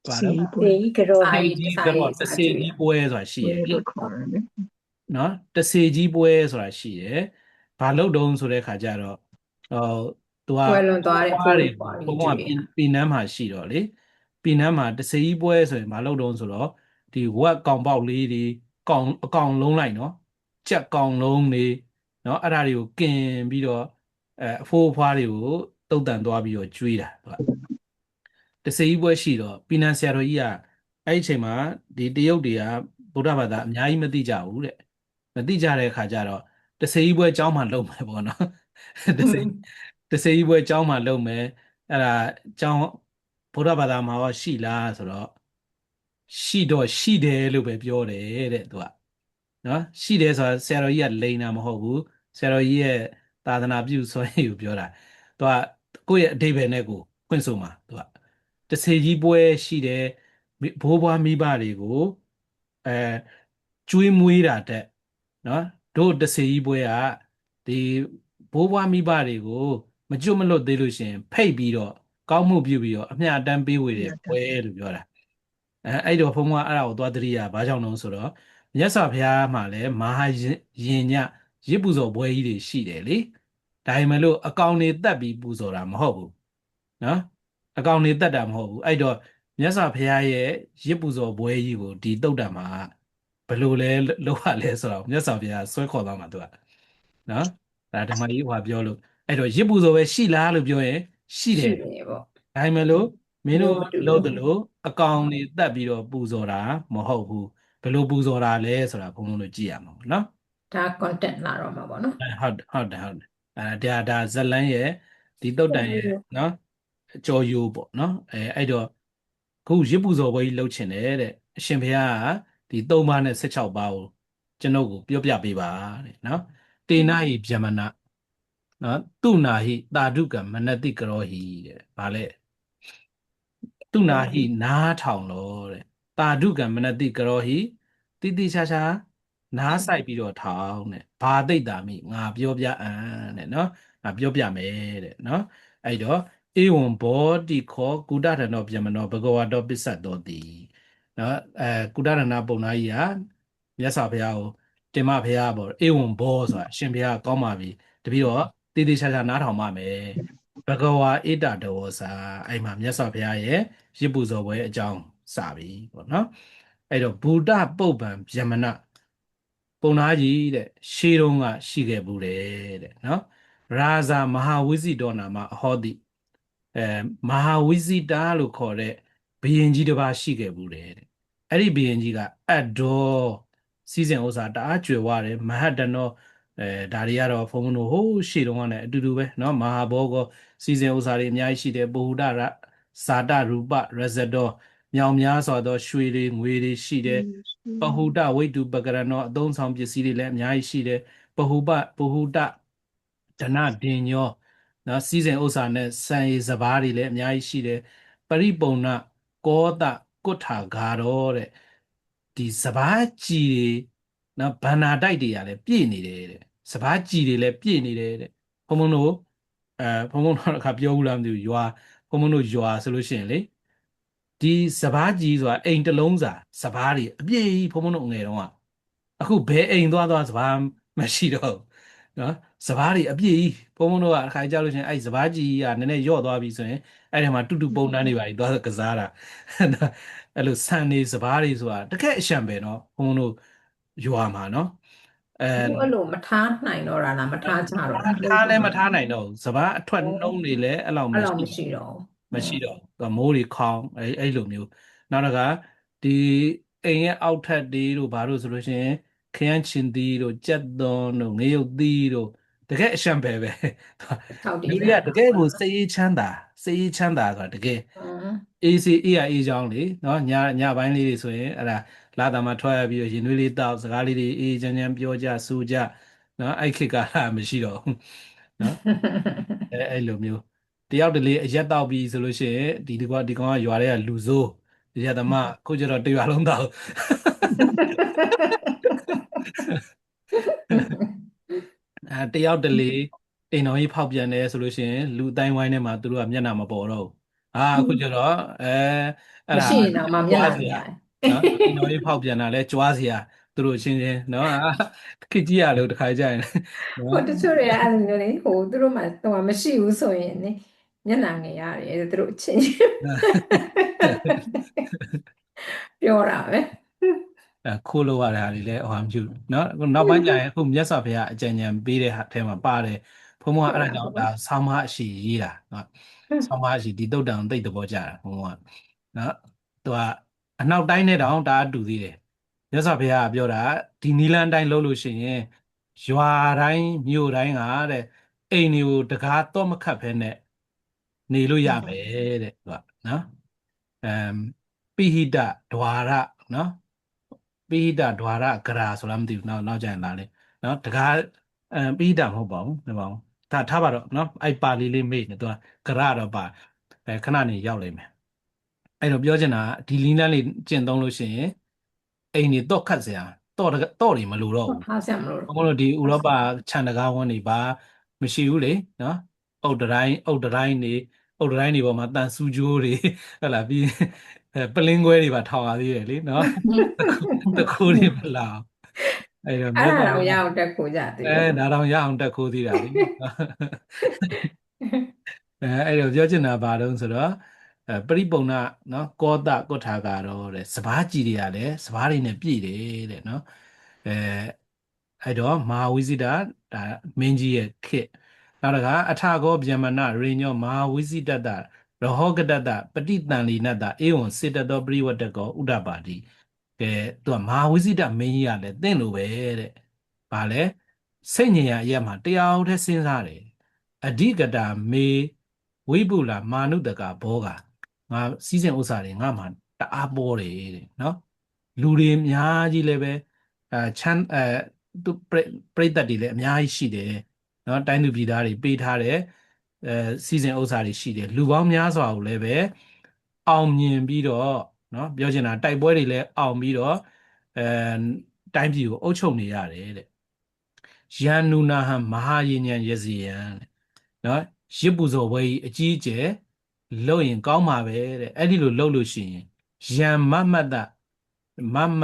ဘာ စီ တော့ ပွဲ ဒီကတော့ စာ တ ရေး ကြီး စာ ကတော့ ရေး တ စာ စေ ကြည့် ကြီးပွဲဆိုတာရှိ ပွဲ ရဲ့လေ လို့ခေါ်တယ်လေ နော်တစေကြီးပွဲဆိုတာရှိတယ်ဘာလို့တုံးဆိုတဲ့ခါကျတော့သူက ပွဲလွန်သွားတဲ့ ဘွား ဖိုး တွေ ပွား ဘုံ ကြီး ဘုံ ကျွေး ကပင်နန်းမှာရှိတော့လေပင်နန်းမှာတစေကြီးပွဲဆိုရင်ဘာလို့တုံးဆိုတော့ဒီဝက်ကောင်ပေါက်လေးတွေကောင်အကောင်လုံးလိုက်နော်ကြက်ကောင်လုံးတွေနော်အဲ့ဒါတွေကိုกินပြီးတော့အဖိုးအဖွားတွေကိုတုတ်တန်သွားပြီးတော့ကျွေးတာသူကတစေကြီးပွဲရှိတော့ပင်နန်းဆရာတော်ကြီးကအဲ့ဒီအချိန်မှာဒီတရုတ်တွေကဗုဒ္ဓဘာသာအများကြီးမသိကြဘူးတဲ့မသိကြတဲ့အခါကျတော့တစေကြီးပွဲကျောင်းမှာလုပ်မယ်ပေါ့နော်တစေကြီးပွဲကျောင်းမှာလုပ်မယ်အဲ့ဒါကျောင်းဗုဒ္ဓဘာသာမှာရောရှိလားဆိုတော့ရှိတော့ရှိတယ်လို့ပဲပြောတယ်တဲ့သူကနော်ရှိတယ်ဆိုတာဆရာတော်ကြီးကလိန်တာမဟုတ်ဘူးဆရာတော်ကြီးရဲ့သာသနာပြုစွမ်းရည်ကိုပြောတာသူကကိုယ့်ရဲ့အဓိပ္ပာယ်နဲ့ကိုဖွင့်ဆိုမှာသူကတစေကြီးပွဲရှိတယ်ဘိုးဘွားမိဘတွေကိုအဲကျွေးမွေးတာတဲ့နော်တို့တစေကြီးပွဲကဒီဘိုးဘွားမိဘတွေကိုမကျွတ်မလွတ်သေးလို့ရှိရင်ဖိတ်ပြီးတော့ကောင်းမှုပြုပြီးတော့အမျှအတမ်းပေးဝေတဲ့ပွဲလို့ပြောတာအဲ့တော့ဘုံဘွားအဲ့ဒါကိုသွားသတိရဘာကြောင့်လဲဆိုတော့မြတ်စွာဘုရားမှာလည်းမဟာရင်ညရစ်ပူဇော်ပွဲကြီးတွေရှိတယ်လေဒါပေမဲ့လို့အကောင်တွေတက်ပြီးပူဇော်တာမဟုတ်ဘူးနော်အကောင်တွေတက်တာမဟုတ်ဘူးအဲ့တော့မြတ်စွာဘုရားရဲ့ရစ်ပူဇော်ပွဲကြီးကိုဒီတုတ်တံမှာဘယ်လိုလဲလောက်ရလဲဆိုတော့မြတ်စွာဘုရားဆွဲခေါ်သွားမှာသူကနော်ဒါဓမ္မကြီးဟောပြောလို့အဲ့တော့ရစ်ပူဇော်ပဲရှိလားလို့ပြောရင်ရှိတ ရှိ ယ် တယ်ပေါ့ ဒါပေမဲ့လို့မင်းတို့ မတူဘူး လို့တလို့အကောင်တွေတက်ပြီးတော့ပူဇော်တာမဟုတ်ဘူးဘယ်လိုပူဇော်တာလဲဆိုတာဘုံဘုံတို့ကြည့်ရမှာပေါ့နော် ဒါ content လာတော့မှာပေါ့နော် ဟုတ်တယ်ဒါဇလန်းရဲ့ဒီတုတ်တန်ရဲ့နော်အကျော်ယိုးပေါ့နော်အဲ့တော့ခုရစ်ပူဇော်ပွဲကြီးလှုပ်ချင်တယ်တဲ့အရှင်ဘုရားကဒီ3ပါးနဲ့16ပါးကိုကျွန်ုပ်ကိုပြောပြပေးပါတဲ့နော်တေနဟိဗျမနနော်သူနာဟိတာဓုကမနတိကရောဟိတဲ့ဗာလဲသူနာဟိနားထောင်လို့တဲ့တာဓုကမနတိကရောဟိတိတိချာချာနားဆိုင်ပြီးတော့ထောင်တဲ့ဘာသိတ္တာမိငါပြောပြအံ့တဲ့နော်ငါပြောပြမယ်တဲ့နော်အဲ့တော့ဧဝံဘောတိခောကုတရဏောဗျမနောဘဂဝတောပစ္စတောတိနော်ကုတရဏပုံနာကြီးဟာမြတ်စွာဘုရားကိုတင်မဘုရားပေါ့ဧဝံဘောဆိုတာအရှင်ဘုရားကောင်းပါပြီတပည့်တော့တိတိချာချာနားထောင်ပါမယ်ဘဂဝါဣတတဝောစာအဲ့မှာမြတ်စွာဘုရားရဲ့ရစ်ပူဇော်ပွဲအကြောင်းစပြီပေါ့နော်အဲ့တော့ဘူတပုပ္ပံဗျမနပုံနာကြီးတဲ့ရှေးတုန်းကရှိခဲ့ဘူးတဲ့နော်ရာဇာမဟာဝိဇိတောနာမအဟောတိမဟာဝိဇိတာလို့ခေါ်တဲ့ဘုရင်ကြီးတစ်ပါးရှိခဲ့ဘူးတဲ့အဲ့ဒီဘုရင်ကြီးကအဒ္ဒောစီစဉ်ဥစ္စာတအားကြွယ်ဝတယ်မဟတ္တနောဒါတွေကတော့ဘုံဘုံတို့ဟိုးရှေ့တုန်းကလည်းအတူတူပဲเนาะမဟာဘောဂောစီစဉ်ဥစ္စာတွေအများကြီးရှိတယ်ပုဟ္ဒရဇာတရူပရဇတောမြောင်များစွာသောရွှေတွေငွေတွေရှိတယ်ပဟုတဝိတုပကရဏောအသုံးဆောင်ပစ္စည်းတွေလည်းအများကြီးရှိတယ်ပဟုတဒနဒင်ညောနော်စီစဉ်ဥစ္စာနဲ့စံရည်စဘာတွေလည်းအများကြီးရှိတယ်ပရိပုံဏကောတကုဋ္ဌာဂါရောတဲ့ဒီစဘာကြည်တွေနော်ဗန္နာတိုက်တွေကလည်းပြည့်နေတယ်တဲ့စဘာကြည်တွေလည်းပြည့်နေတယ်တဲ့ဘုံဘုံတို့ဘုံဘုံတို့အခါပြောဘူးလားမသိဘူးရွာဘုံဘုံတို့ရွာဆိုလို့ရှိရင်လေဒီစဘာကြီးဆိုတာအိမ်တစ်လုံးစာစဘာတွေအပြည့်ကြီးဘုံဘုံတို့ငယ်တော့အခုဘယ်အိမ်သွားစဘာမရှိတော့နော်စဘာတွေအပြည့်ကြီးဘုံဘုံတို့ကအခါကြောက်လို့ရှိရင်အဲ့စဘာကြီးကနည်းနည်းယော့သွားပြီဆိုရင်အဲ့ဒီမှာတူတူပုံတန်းတွေပါသွားကစားတာအဲ့လိုဆန်နေစဘာတွေဆိုတာတကယ်အရှံပဲเนาะဘုံဘုံတို့ရွာမှာเนาะအခုအဲ့လိုမထားနိုင်တော့တာလားမထားကြတော့တာ ထားလည်းမထားနိုင်တော့ဘူးစဘာအထွက်နှုံးတွေလည်းအဲ့လောက် အဲ့လောက်မရှိတော့ဘူး မရှိတော့ဘူးမိုးတွေခေါင်းအဲ့လိုမျိုးနောက်တစ်ခါဒီအိမ်ရဲ့အောက်ထပ်တွေတို့ဘာလို့ဆိုလို့ရှိရင် ခရမ်းချင်သီးတို့ကြက်သွန်တို့ငရုတ်သီးတို့တကယ်အရှံပဲပဲ ထောက်တ လူ ည် တွေက စား တကယ်ကိုစိတ်အေးချမ်းသာဆိုတာတကယ် အေးစီအေးရအေးချောင်းလေနော်ညပိုင်းလေးတွေဆိုရင်အဲ့ဒါလာတာမှထွက်ရပြီးရင်နွေးလေးတောက်စကားလေးတွေအေးချမ်းချမ်းပြောကြစူကြနော်အဲ့ခေတ်ကမရှိတော့ဘူးနော်အဲ့လိုမျိုးတယောက်တလေအရက်တောက်ပြီးဆိုလို့ရှိရင်ဒီကောင်ကရွာထဲကလူဆိုးဒီရက်သမားခုကျတော့တရွာလုံးတောက် တယောက်တလေအိမ်တော်ကြီးဖောက်ပြန်တယ်ဆိုလို့ရှိရင်လူအတိုင်းဝိုင်းထဲမှာသူတို့ကမျက်နှာမပေါ်တော့ဘူးအခုကျတော့အဲ့ မ ဒါ ရှိရင်တော့မှမျက်နှာ ကြွားစ မြင် ရာ ရတယ် နော်အိမ်တော်ကြီးဖောက်ပြန်တာလဲကြွားစရာသူတို့ချင်းချင်းနော်ခစ်ကြီးရလို့တခါကြရင်နော် ဟိုတချို့တွေကအဲ့လိုမျိုးလေဟိုသူတို့မှဟိုမရှိဘူးဆိုရင်လေမျက်နှာငယ်ရတယ်သူတို့အချင်းပြောတာပဲ ခိုးလို့ရတာတွေလည်းဟောမှပြုနော်နောက်ပိုင်းကျရင်အခုမြတ်စွာဘုရားအကြံဉာဏ်ပေးတဲ့ဟာထဲမှာပါတယ်ဘုံဘုံကအဲ့ဒါကြောင့်ဒါဆောင်းမအရှိရေးတာနော်ဆောင်းမအရှိဒီတုတ်တံသိတဲ့ဘောကြတာဘုံဘုံကနော်သူကအနောက်တိုင်းနဲ့တောင်ဒါအတူသေးတယ်မြတ်စွာဘုရားကပြောတာဒီနီလန်းတိုင်းလှုပ်လို့ရှိရင်ရွာတိုင်းမြို့တိုင်းကတဲ့အိမ်တွေကိုတကားတော့မခတ်ဖဲနဲ့နေလို့ရမယ်တဲ့သူကနော်ပိဟိတဒွါရနော်ပိဟိတဒွါရဂရာဆိုလားမသိဘူးနောက်ကျရင်လာလေနော်တကားပိဟိတမဟုတ်ပါဘူးမဟုတ်ပါဘူးဒါထားပါတော့နော်အဲ့ပါဠိလေးမေ့နေသူကဂရတော့ပါခဏနေရောက်လိမ့်မယ်အဲ့တော့ပြောချင်တာဒီလင်းလန်းလေးကျင့်သုံးလို့ရှိရင်အိမ်တွေတော့ခတ်စရာတော့တွေမလိုတော့ဘူး ဟာဆရာမလို့ ဘုံတို့ဒီဥရောပခြံတကားဝန်းတွေပါမရှိဘူးလေနော်အုတ်တိုင်းတွေပေါ်မှာတန်ဆူကြိုးတွေဟုတ်လားပြီးပလင်းခွဲတွေပါထောင်ရသေးတယ်လေနော်တခိုးတွေမလာအဲ့တော့ အဲ့ဒါတော့ရအောင်တက်ကိုကြသေးတယ် ဒါတော့ရအောင်တက်ခိုးသေးတာလေအဲ့တော့ပြောချင်တာဘာလို့ဆိုတော့ပရိပုံနာနော်ကောတကုဋ္ဌာကတော့တဲ့စဘာကြည်တွေကလည်းစဘာတွေနဲ့ပြည့်တယ်တဲ့နော်အဲ့တော့မဟာဝိဇိတာဒါမင်းကြီးရဲ့ခေတ်နောက်တကအထကောဗျမနရေညောမဟာဝိဇိတတရဟောကတတပฏิတန်လီနတဧဝံစေတသောပရိဝတ္တကောဥဒ္ဒပါတိသူကမဟာဝိဇိတမင်းကြီးကလည်းတင့်လို့ပဲတဲ့ဘာလဲစိတ်ညင်ရအရက်မှာတရားတည်းစဉ်းစားတယ်အဓိကတာမေဝိပုလာမာနုတကဘောကငါစီးစဉ်ဥစ္စာတွေငါမှတအားပေါ်တယ်တဲ့နော်လူတွေအများကြီးလည်းပဲချမ်းသူပြိတ္တတွေလည်းအများကြီးရှိတယ်နော်တိုင်းသူပြည်သားတွေပေးထားတဲ့စီစဉ်ဥစ္စာတွေရှိတယ်လူပေါင်းများစွာကိုလည်းပဲအောင်မြင်ပြီးတော့နော်ပြောချင်တာတိုက်ပွဲတွေလည်းအောင်ပြီးတော့တိုင်းပြည်ကိုအုပ်ချုပ်နေရတယ်တဲ့ယန္နုနာဟံမဟာယဉ္ဉံယဇေယံတဲ့နော်ရစ်ပူဇော်ပွဲကြီးအကြီးအကျယ်လုပ်ရင်ကောင်းမှာပဲတဲ့အဲ့ဒီလိုလုပ်လို့ရှိရင်ယံမမတ္တမမ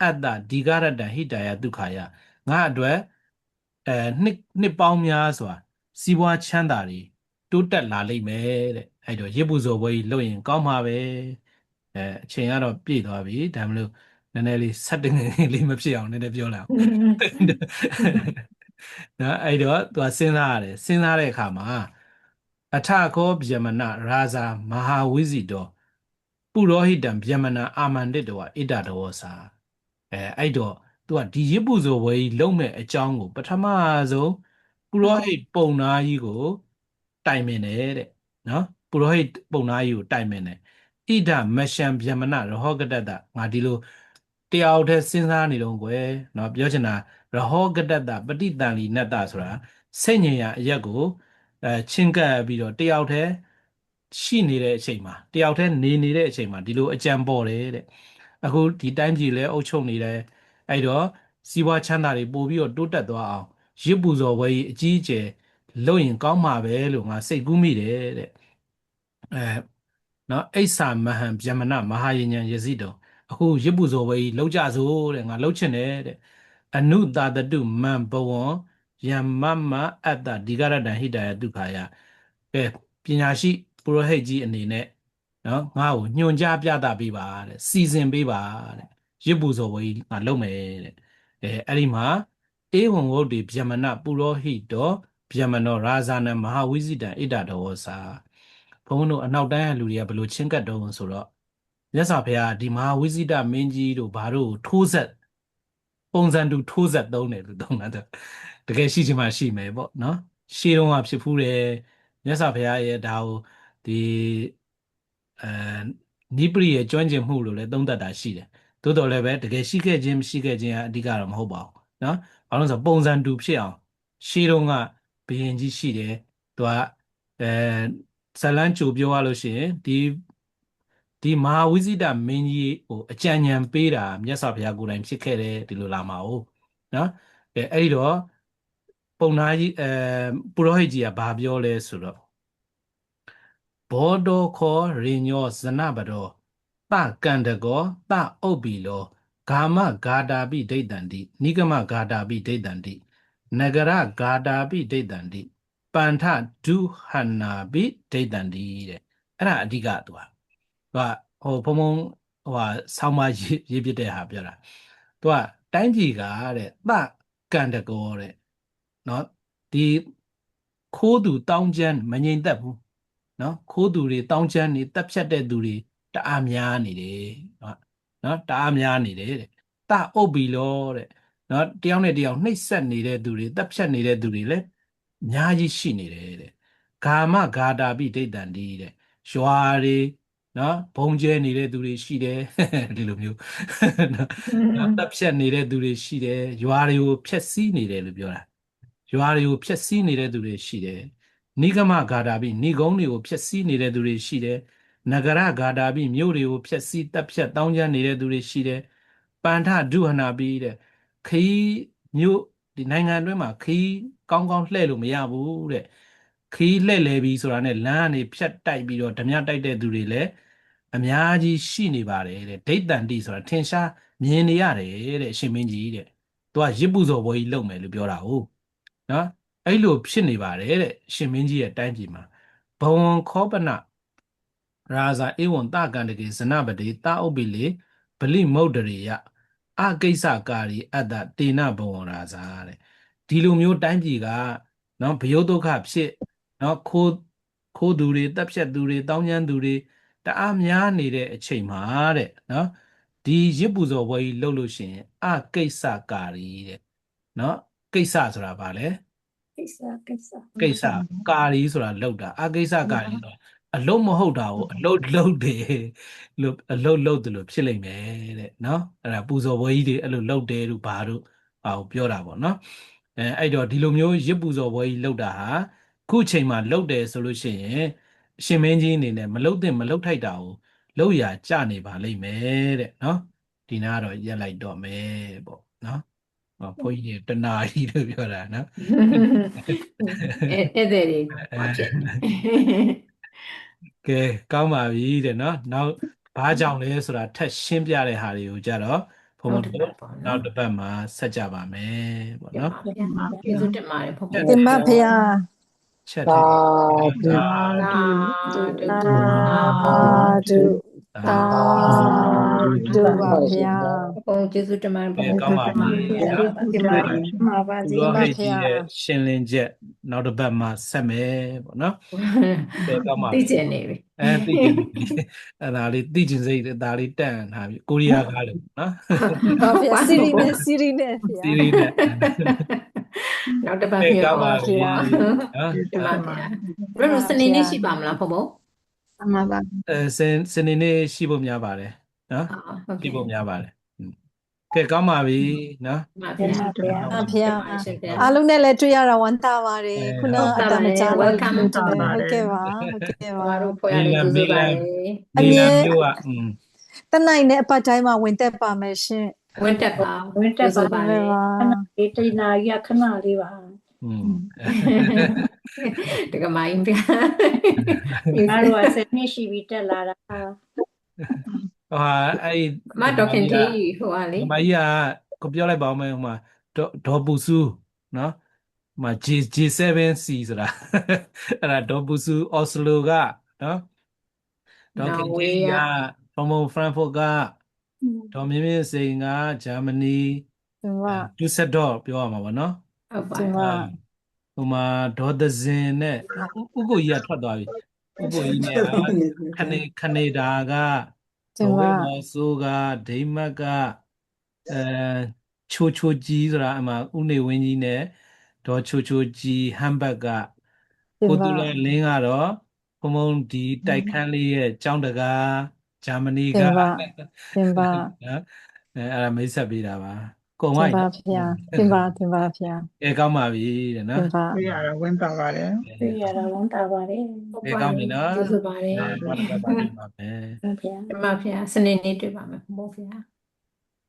အတ္တဒီဂရတ္တဟိတယဒုက္ခယငါအတွက်နှစ်ပေါင်းများစွာစီးပွားချမ်းသာတွေတိုးတက်လာလိမ့်မယ်တဲ့အဲ့တော့ရစ်ပူဇော်ပွဲကြီးလုပ်ရင်ကောင်းမှာပဲအချိန်ကတော့ပြည့်သွားပြီဒါမလို့နည်းနည်းလေးဆက်တင်ငယ်လေးမဖြစ်အောင်နည်းနည်းပြောလိုက်အောင်နော်အဲ့တော့သူကစဉ်းစားရတယ်စဉ်းစားတဲ့အခါမှာအထခောဗျမနရာဇာမဟာဝိဇိတောပုရောဟိတံဗျမနအာမန္တိတောဣဒတောစာအဲ့တော့သူကဒီရစ်ပူဇော်ပွဲကြီးလုံးမဲ့အကြောင်းကိုပထမဆုံးပုရောဟိတ်ပုံနာကြီးကိုတိုင်ပင်တယ်တဲ့နော်ပုရောဟိတ်ပုံနာကြီးကိုတိုင်ပင်တယ်ဣဒမရှံဗျမနရဟောကတတငါဒီလိုတရားတည်းစဉ်းစားနေတော့ကွယ်နော်ပြောချင်တာရဟောကတတပฏิတန်လီနတ္တဆိုတာစိတ်ညင်ရအရက်ကိုချင်းကပ်ပြီးတော့တယောက်တည်းရှိနေတဲ့အချိန်မှာတယောက်တည်းနေနေတဲ့အချိန်မှာဒီလိုအကြံပေါ်တယ်တဲ့အခုဒီတိုင်းပြည်လဲအုပ်ချုပ်နေတယ်အဲ့တော့စီးပွားချမ်းသာတွေပို့ပြီးတော့တိုးတက်သွားအောင်ရစ်ပူဇော်ပွဲကြီးအကြီးအကျယ်လုပ်ရင်ကောင်းမှာပဲလို့ငါစိတ်ကူးမိတယ်တဲ့နော်အိဆာမဟံဗျမနမဟာယဉ္ဉံယဇိတောအခုရစ်ပူဇော်ပွဲကြီးလောက်ကြစို့တဲ့ငါလှုပ်ချင်တယ်တဲ့အနုတာတတုမံဘဝံယမမအတ္တဒီဂရတံဟိတယဒုက္ခယပညာရှိပုရောဟိတ်ကြီးအနေနဲ့နော်ငါ့ကိုညွှန်ကြားပြသပေးပါတဲ့စီစဉ်ပေးပါတဲ့ရစ်ပူဇော်ပွဲကြီးငါလုပ်မယ်တဲ့အဲ့ဒီမှာဧဝံဝုဒ္ဓေဗျမနပုရောဟိတောဗျမနောရာဇာနံမဟာဝိဇိတံဣဒတောစာဘုန်းတို့အနောက်တိုင်းလူတွေကဘယ်လိုချင်းကပ်တော့ဆိုတော့မြတ်စွာဘုရားဒီမဟာဝိဇိတမင်းကြီးတို့ဘာတို့ထိုးဆက်အ ပုံစံတူထိုးဆက်သုံးတယ်လို့သုံးတာတကယ်ရှိချင်မှရှိမယ်ပေါ့နော်ရှေးတုန်းကဖြစ်ဖူးတယ်မြတ်စွာဘုရားရဲ့ဒါကိုဒီအဲနိပရိရဲ့ကျွမ်းကျင်မှုလို့လည်းသုံးသပ်တာရှိတယ်သို့တော်လည်းပဲတကယ်ရှိခဲ့ခြင်းမရှိခဲ့ခြင်းကအဓိကတော့မဟုတ်ပါဘူးနော်ဘာလို့လဲဆိုပုံစံတူဖြစ်အောင်ရှေးတုန်းကဘုရင်ကြီးရှိတယ်သူကဇလန်းကြိုပြောရလို့ရှိရင်ဒီမဟာဝိဇိတမင်းကြီးဟိုအကြံဉာဏ်ပေးတာမြတ်စွာဘုရားကိုယ်တိုင်ဖြစ်ခဲ့တယ်ဒီလိုလာမှာဟုတ်နော်အဲ့ဒီတော့ပုံနာကြီးပုရောဟိတ်ကြီးကဘာပြောလဲဆိုတော့ဘောဒောခောရိညောဇနပဒောတကန္တကောတဥပ္ပိလောဂာမဂါတာပိဒိဋ္ဌန္တိနိဂမဂါတာပိဒိဋ္ဌန္တိနဂရဂါတာပိဒိဋ္ဌန္တိပန္ထဒုဟနာပိဒိဋ္ဌန္တိတဲ့အဲ့ဒါအဓိကသူကဟိုဘုံဘုံဟိုဟာဆောင်းမရေးပြတဲ့ဟာပြောတာသူကတိုင်းပြည်ကတဲ့တကန္တကောတဲ့နော်ဒီခိုးသူတောင်းကျမ်းမငြိမ်သက်ဘူးနော်ခိုးသူတွေတောင်းကျမ်းနေတက်ဖြတ်တဲ့သူတွေတအားများနေတယ်နော်တအားများနေတယ်တဲ့တအုပ်ပြီလို့တဲ့နော်တယောက်နဲ့တယောက်နှိပ်စက်နေတဲ့သူတွေတက်ဖြတ်နေတဲ့သူတွေလည်းအများကြီးရှိနေတယ်တဲ့ဂာမဂါတာပိဒိဋ္ဌန္တိတဲ့ရွာတွေနော်ဘုံကျဲနေတဲ့သူတွေရှိတယ်ဒီလိုမျိုးနော်တက်ဖြတ်နေတဲ့သူတွေရှိတယ်ရွာတွေကိုဖျက်ဆီးနေတယ်လို့ပြောတာရွာတွေကိုဖျက်ဆီးနေတဲ့သူတွေရှိတယ်နိဂမဂါတာပိဏိဂုံးတွေကိုဖျက်ဆီးနေတဲ့သူတွေရှိတယ်နဂရဂါတာပိမြို့တွေကိုဖျက်ဆီးတပ်ဖြတ်တောင်းကျမ်းနေတဲ့သူတွေရှိတယ်ပန္ထဒုဟနာပိတဲ့ခီးမြို့ဒီနိုင်ငံအတွင်းမှာခီးကောင်းကောင်းလှည့်လို့မရဘူးတဲ့ခီးလှည့်လဲပြီးဆိုတာနဲ့လမ်းကနေဖြတ်တိုက်ပြီးတော့ဓမြတိုက်တဲ့သူတွေလည်းအများကြီးရှိနေပါတယ်တဲ့ဒိဋ္ဌန္တိဆိုတာထင်ရှားမြင်နေရတယ်တဲ့အရှင်မင်းကြီးတဲ့သူကရစ်ပူဇော်ပွဲကြီးလုပ်မယ်လို့ပြောတာဟုတ်နော်အဲ့လိုဖြစ်နေပါတယ်တဲ့ရှင်မင်းကြီးရဲ့တိုင်းပြည်မှာဘဝံခောပနရာဇာဧဝံတကန္တကေဇနပတိတာဥပ္ပိလေဗလိမုဒ္ဒရေယအကိစ္စကာရီအတ္တတေနဘဝံရာဇာတဲ့ဒီလိုမျိုးတိုင်းပြည်ကနော်ဘယုတ်ဒုက္ခဖြစ်နော်ခိုးသူတွေတပ်ဖြတ်သူတွေတောင်းကျမ်းသူတွေတအားများနေတဲ့အချိန်မှာတဲ့နော်ဒီရစ်ပူဇော်ပွဲကြီးလုပ်လို့ရှိရင်အကိစ္စကာရီတဲ့နော်ကိစ္စဆိုတာဘာလဲကိစ္စကာရီဆိုတာလောက်တာအကိစ္စကာရီဆိုတာအလုံးမဟုတ်တာကိုအလုံးလုံးတယ်လို့အလုံးလုံးတယ်လို့ဖြစ်လိမ့်မယ်တဲ့နော်အဲ့ဒါပူဇော်ပွဲကြီးတွေအဲ့လိုလောက်တယ်လို့ဘာလို့ပြောတာပေါ့နော်အဲ့တော့ဒီလိုမျိုးရစ်ပူဇော်ပွဲကြီးလောက်တာဟာခုချိန်မှာလောက်တယ်ဆိုလို့ရှိရင်အရှင်မင်းကြီးအနေနဲ့မလောက်သင့်မလောက်ထိုက်တာကိုလောက်ရကြနေပါလိမ့်မယ်တဲ့နော်ဒီနာကတော့ရက်လိုက်တော့မယ်ပေါ့နော်ဘုန်းကြီးတနာကြီးလို့ပြောတာနော်အဲ့ဒါတွေဘာဖြစ်ကဲကောင်းပါပြီတဲ့နော်နောက်ဘာကြောင့်လဲဆိုတာထက်ရှင်းပြတဲ့ဟာတွေကိုကြတော့ဘုံဘုံတို့နောက်တစ်ပတ်မှာဆက်ကြပါမယ်ပေါ့နော်ကျေးဇူးတင်ပါတယ်ဘုံဘုံတင်ပါဖေဟာချက် သာ ထဲ ဓု သာဓုပါဖေဟာ ဘုံကျေးဇူးတင်ပါတယ်ဘုံ ကောင်းပါပြီနော် တင်ပါပါစေပါဖေဟာ ရှင်းလင်းချက်နောက်တစ်ပတ်မှာဆက်မယ်ပေါ့နော်ကဲကောင်းပါပြီသိကျင်နေပြီသိကျင်အဲ့ဒါလေးသိကျင်စိတ်ဒါလေးတန့်ထားပြီကိုရီးယားကားလို့နော်ပါဖေဟာစီရီနဲ့ဖေဟာနောက်တစ်ပတ်ပြန်ကောင်းပါပြီနော်ဒီမှာဘယ်လိုစနေနေ့ရှိပါမလားဘုံဘုံအမှန်ပါစနေနေ့ရှိဖို့များပါတယ်နော်ရှိဖို့များပါတယ်ကဲကောင်းပါပြီနော်ဖေဟာအားလုံးနဲ့လည်းတွေ့ရတာဝမ်းသာပါတယ်ခုနအတမကြာလို့ဟုတ်ကဲ့ပါတို့ဖွဲ့ရလို့ကျေးဇူးပါတယ်အမြဲတနိုင်နဲ့အပတ်တိုင်းမှာဝင်တက်ပါမယ်ရှင်ဝင်တက်ပါတေနာကြီးခဏလေးပါတကမိုင်းပြအားတော့ဆယ်နှစ်ရှိပြီတက်လာတာအဲ့မတော်ခင်တီဟိုဟာလေမကြီးကကိုပြောလိုက်ပါဦးမယ်ဟိုမှာဒေါ်ပူစုနော်ဟိုမှာ G7C ဆိုတာအဲ့ဒါဒေါ်ပူစုအော်စလိုကနော်ဒေါ်ခင်တီကဖရန့်ဖို့ကဒေါ်မြင့်မြင့်စိန်ကဂျာမနီဒုဆက်တော့ပြောရမှာပေါ့နော်ဟုတ်ပါဟိုမှာဒေါ်သဇင်နဲ့ဥကိုကြီးကထွက်သွားပြီဥကိုကြီးနဲ့ကနေဒါကဝေမော်ဆိုကဒိမတ်က ချိုချိုကြီးဆိုတာအမှဥနေဝင်းကြီးနဲ့ဒေါ်ချိုချိုကြီးဟမ်ဘတ်က တင် ကို ပါ တူလာလင်းကတော့ဘုံဘုံဒီတိုက်ခန်းလေးရဲ့ကျောင်းတကားဂျာမနီ တ က င်ပါတင်ပါ နော်အဲ့ဒါမိတ်ဆက်ပေးတာပါကုန် တ ပါ င် ပြီ ပါ နော် ဖေယားတင်ပါတင်ပါဖေယား ကဲကောင်းပါပြီတဲ့ တ နော် င်ပါ တွေ့ရတာဝင်ပါပါတယ် တွေ့ရတာဝန်တာပါတယ် ကဲကောင်းပြီနော် ကျေးဇူးပါတယ် နောက်တစ်ခါပါတွေ့ပါမယ် ဟုတ်ဖေယား ဒီမှာဖေစနေနေ့တွေ့ပါမယ်ဘုံဖေ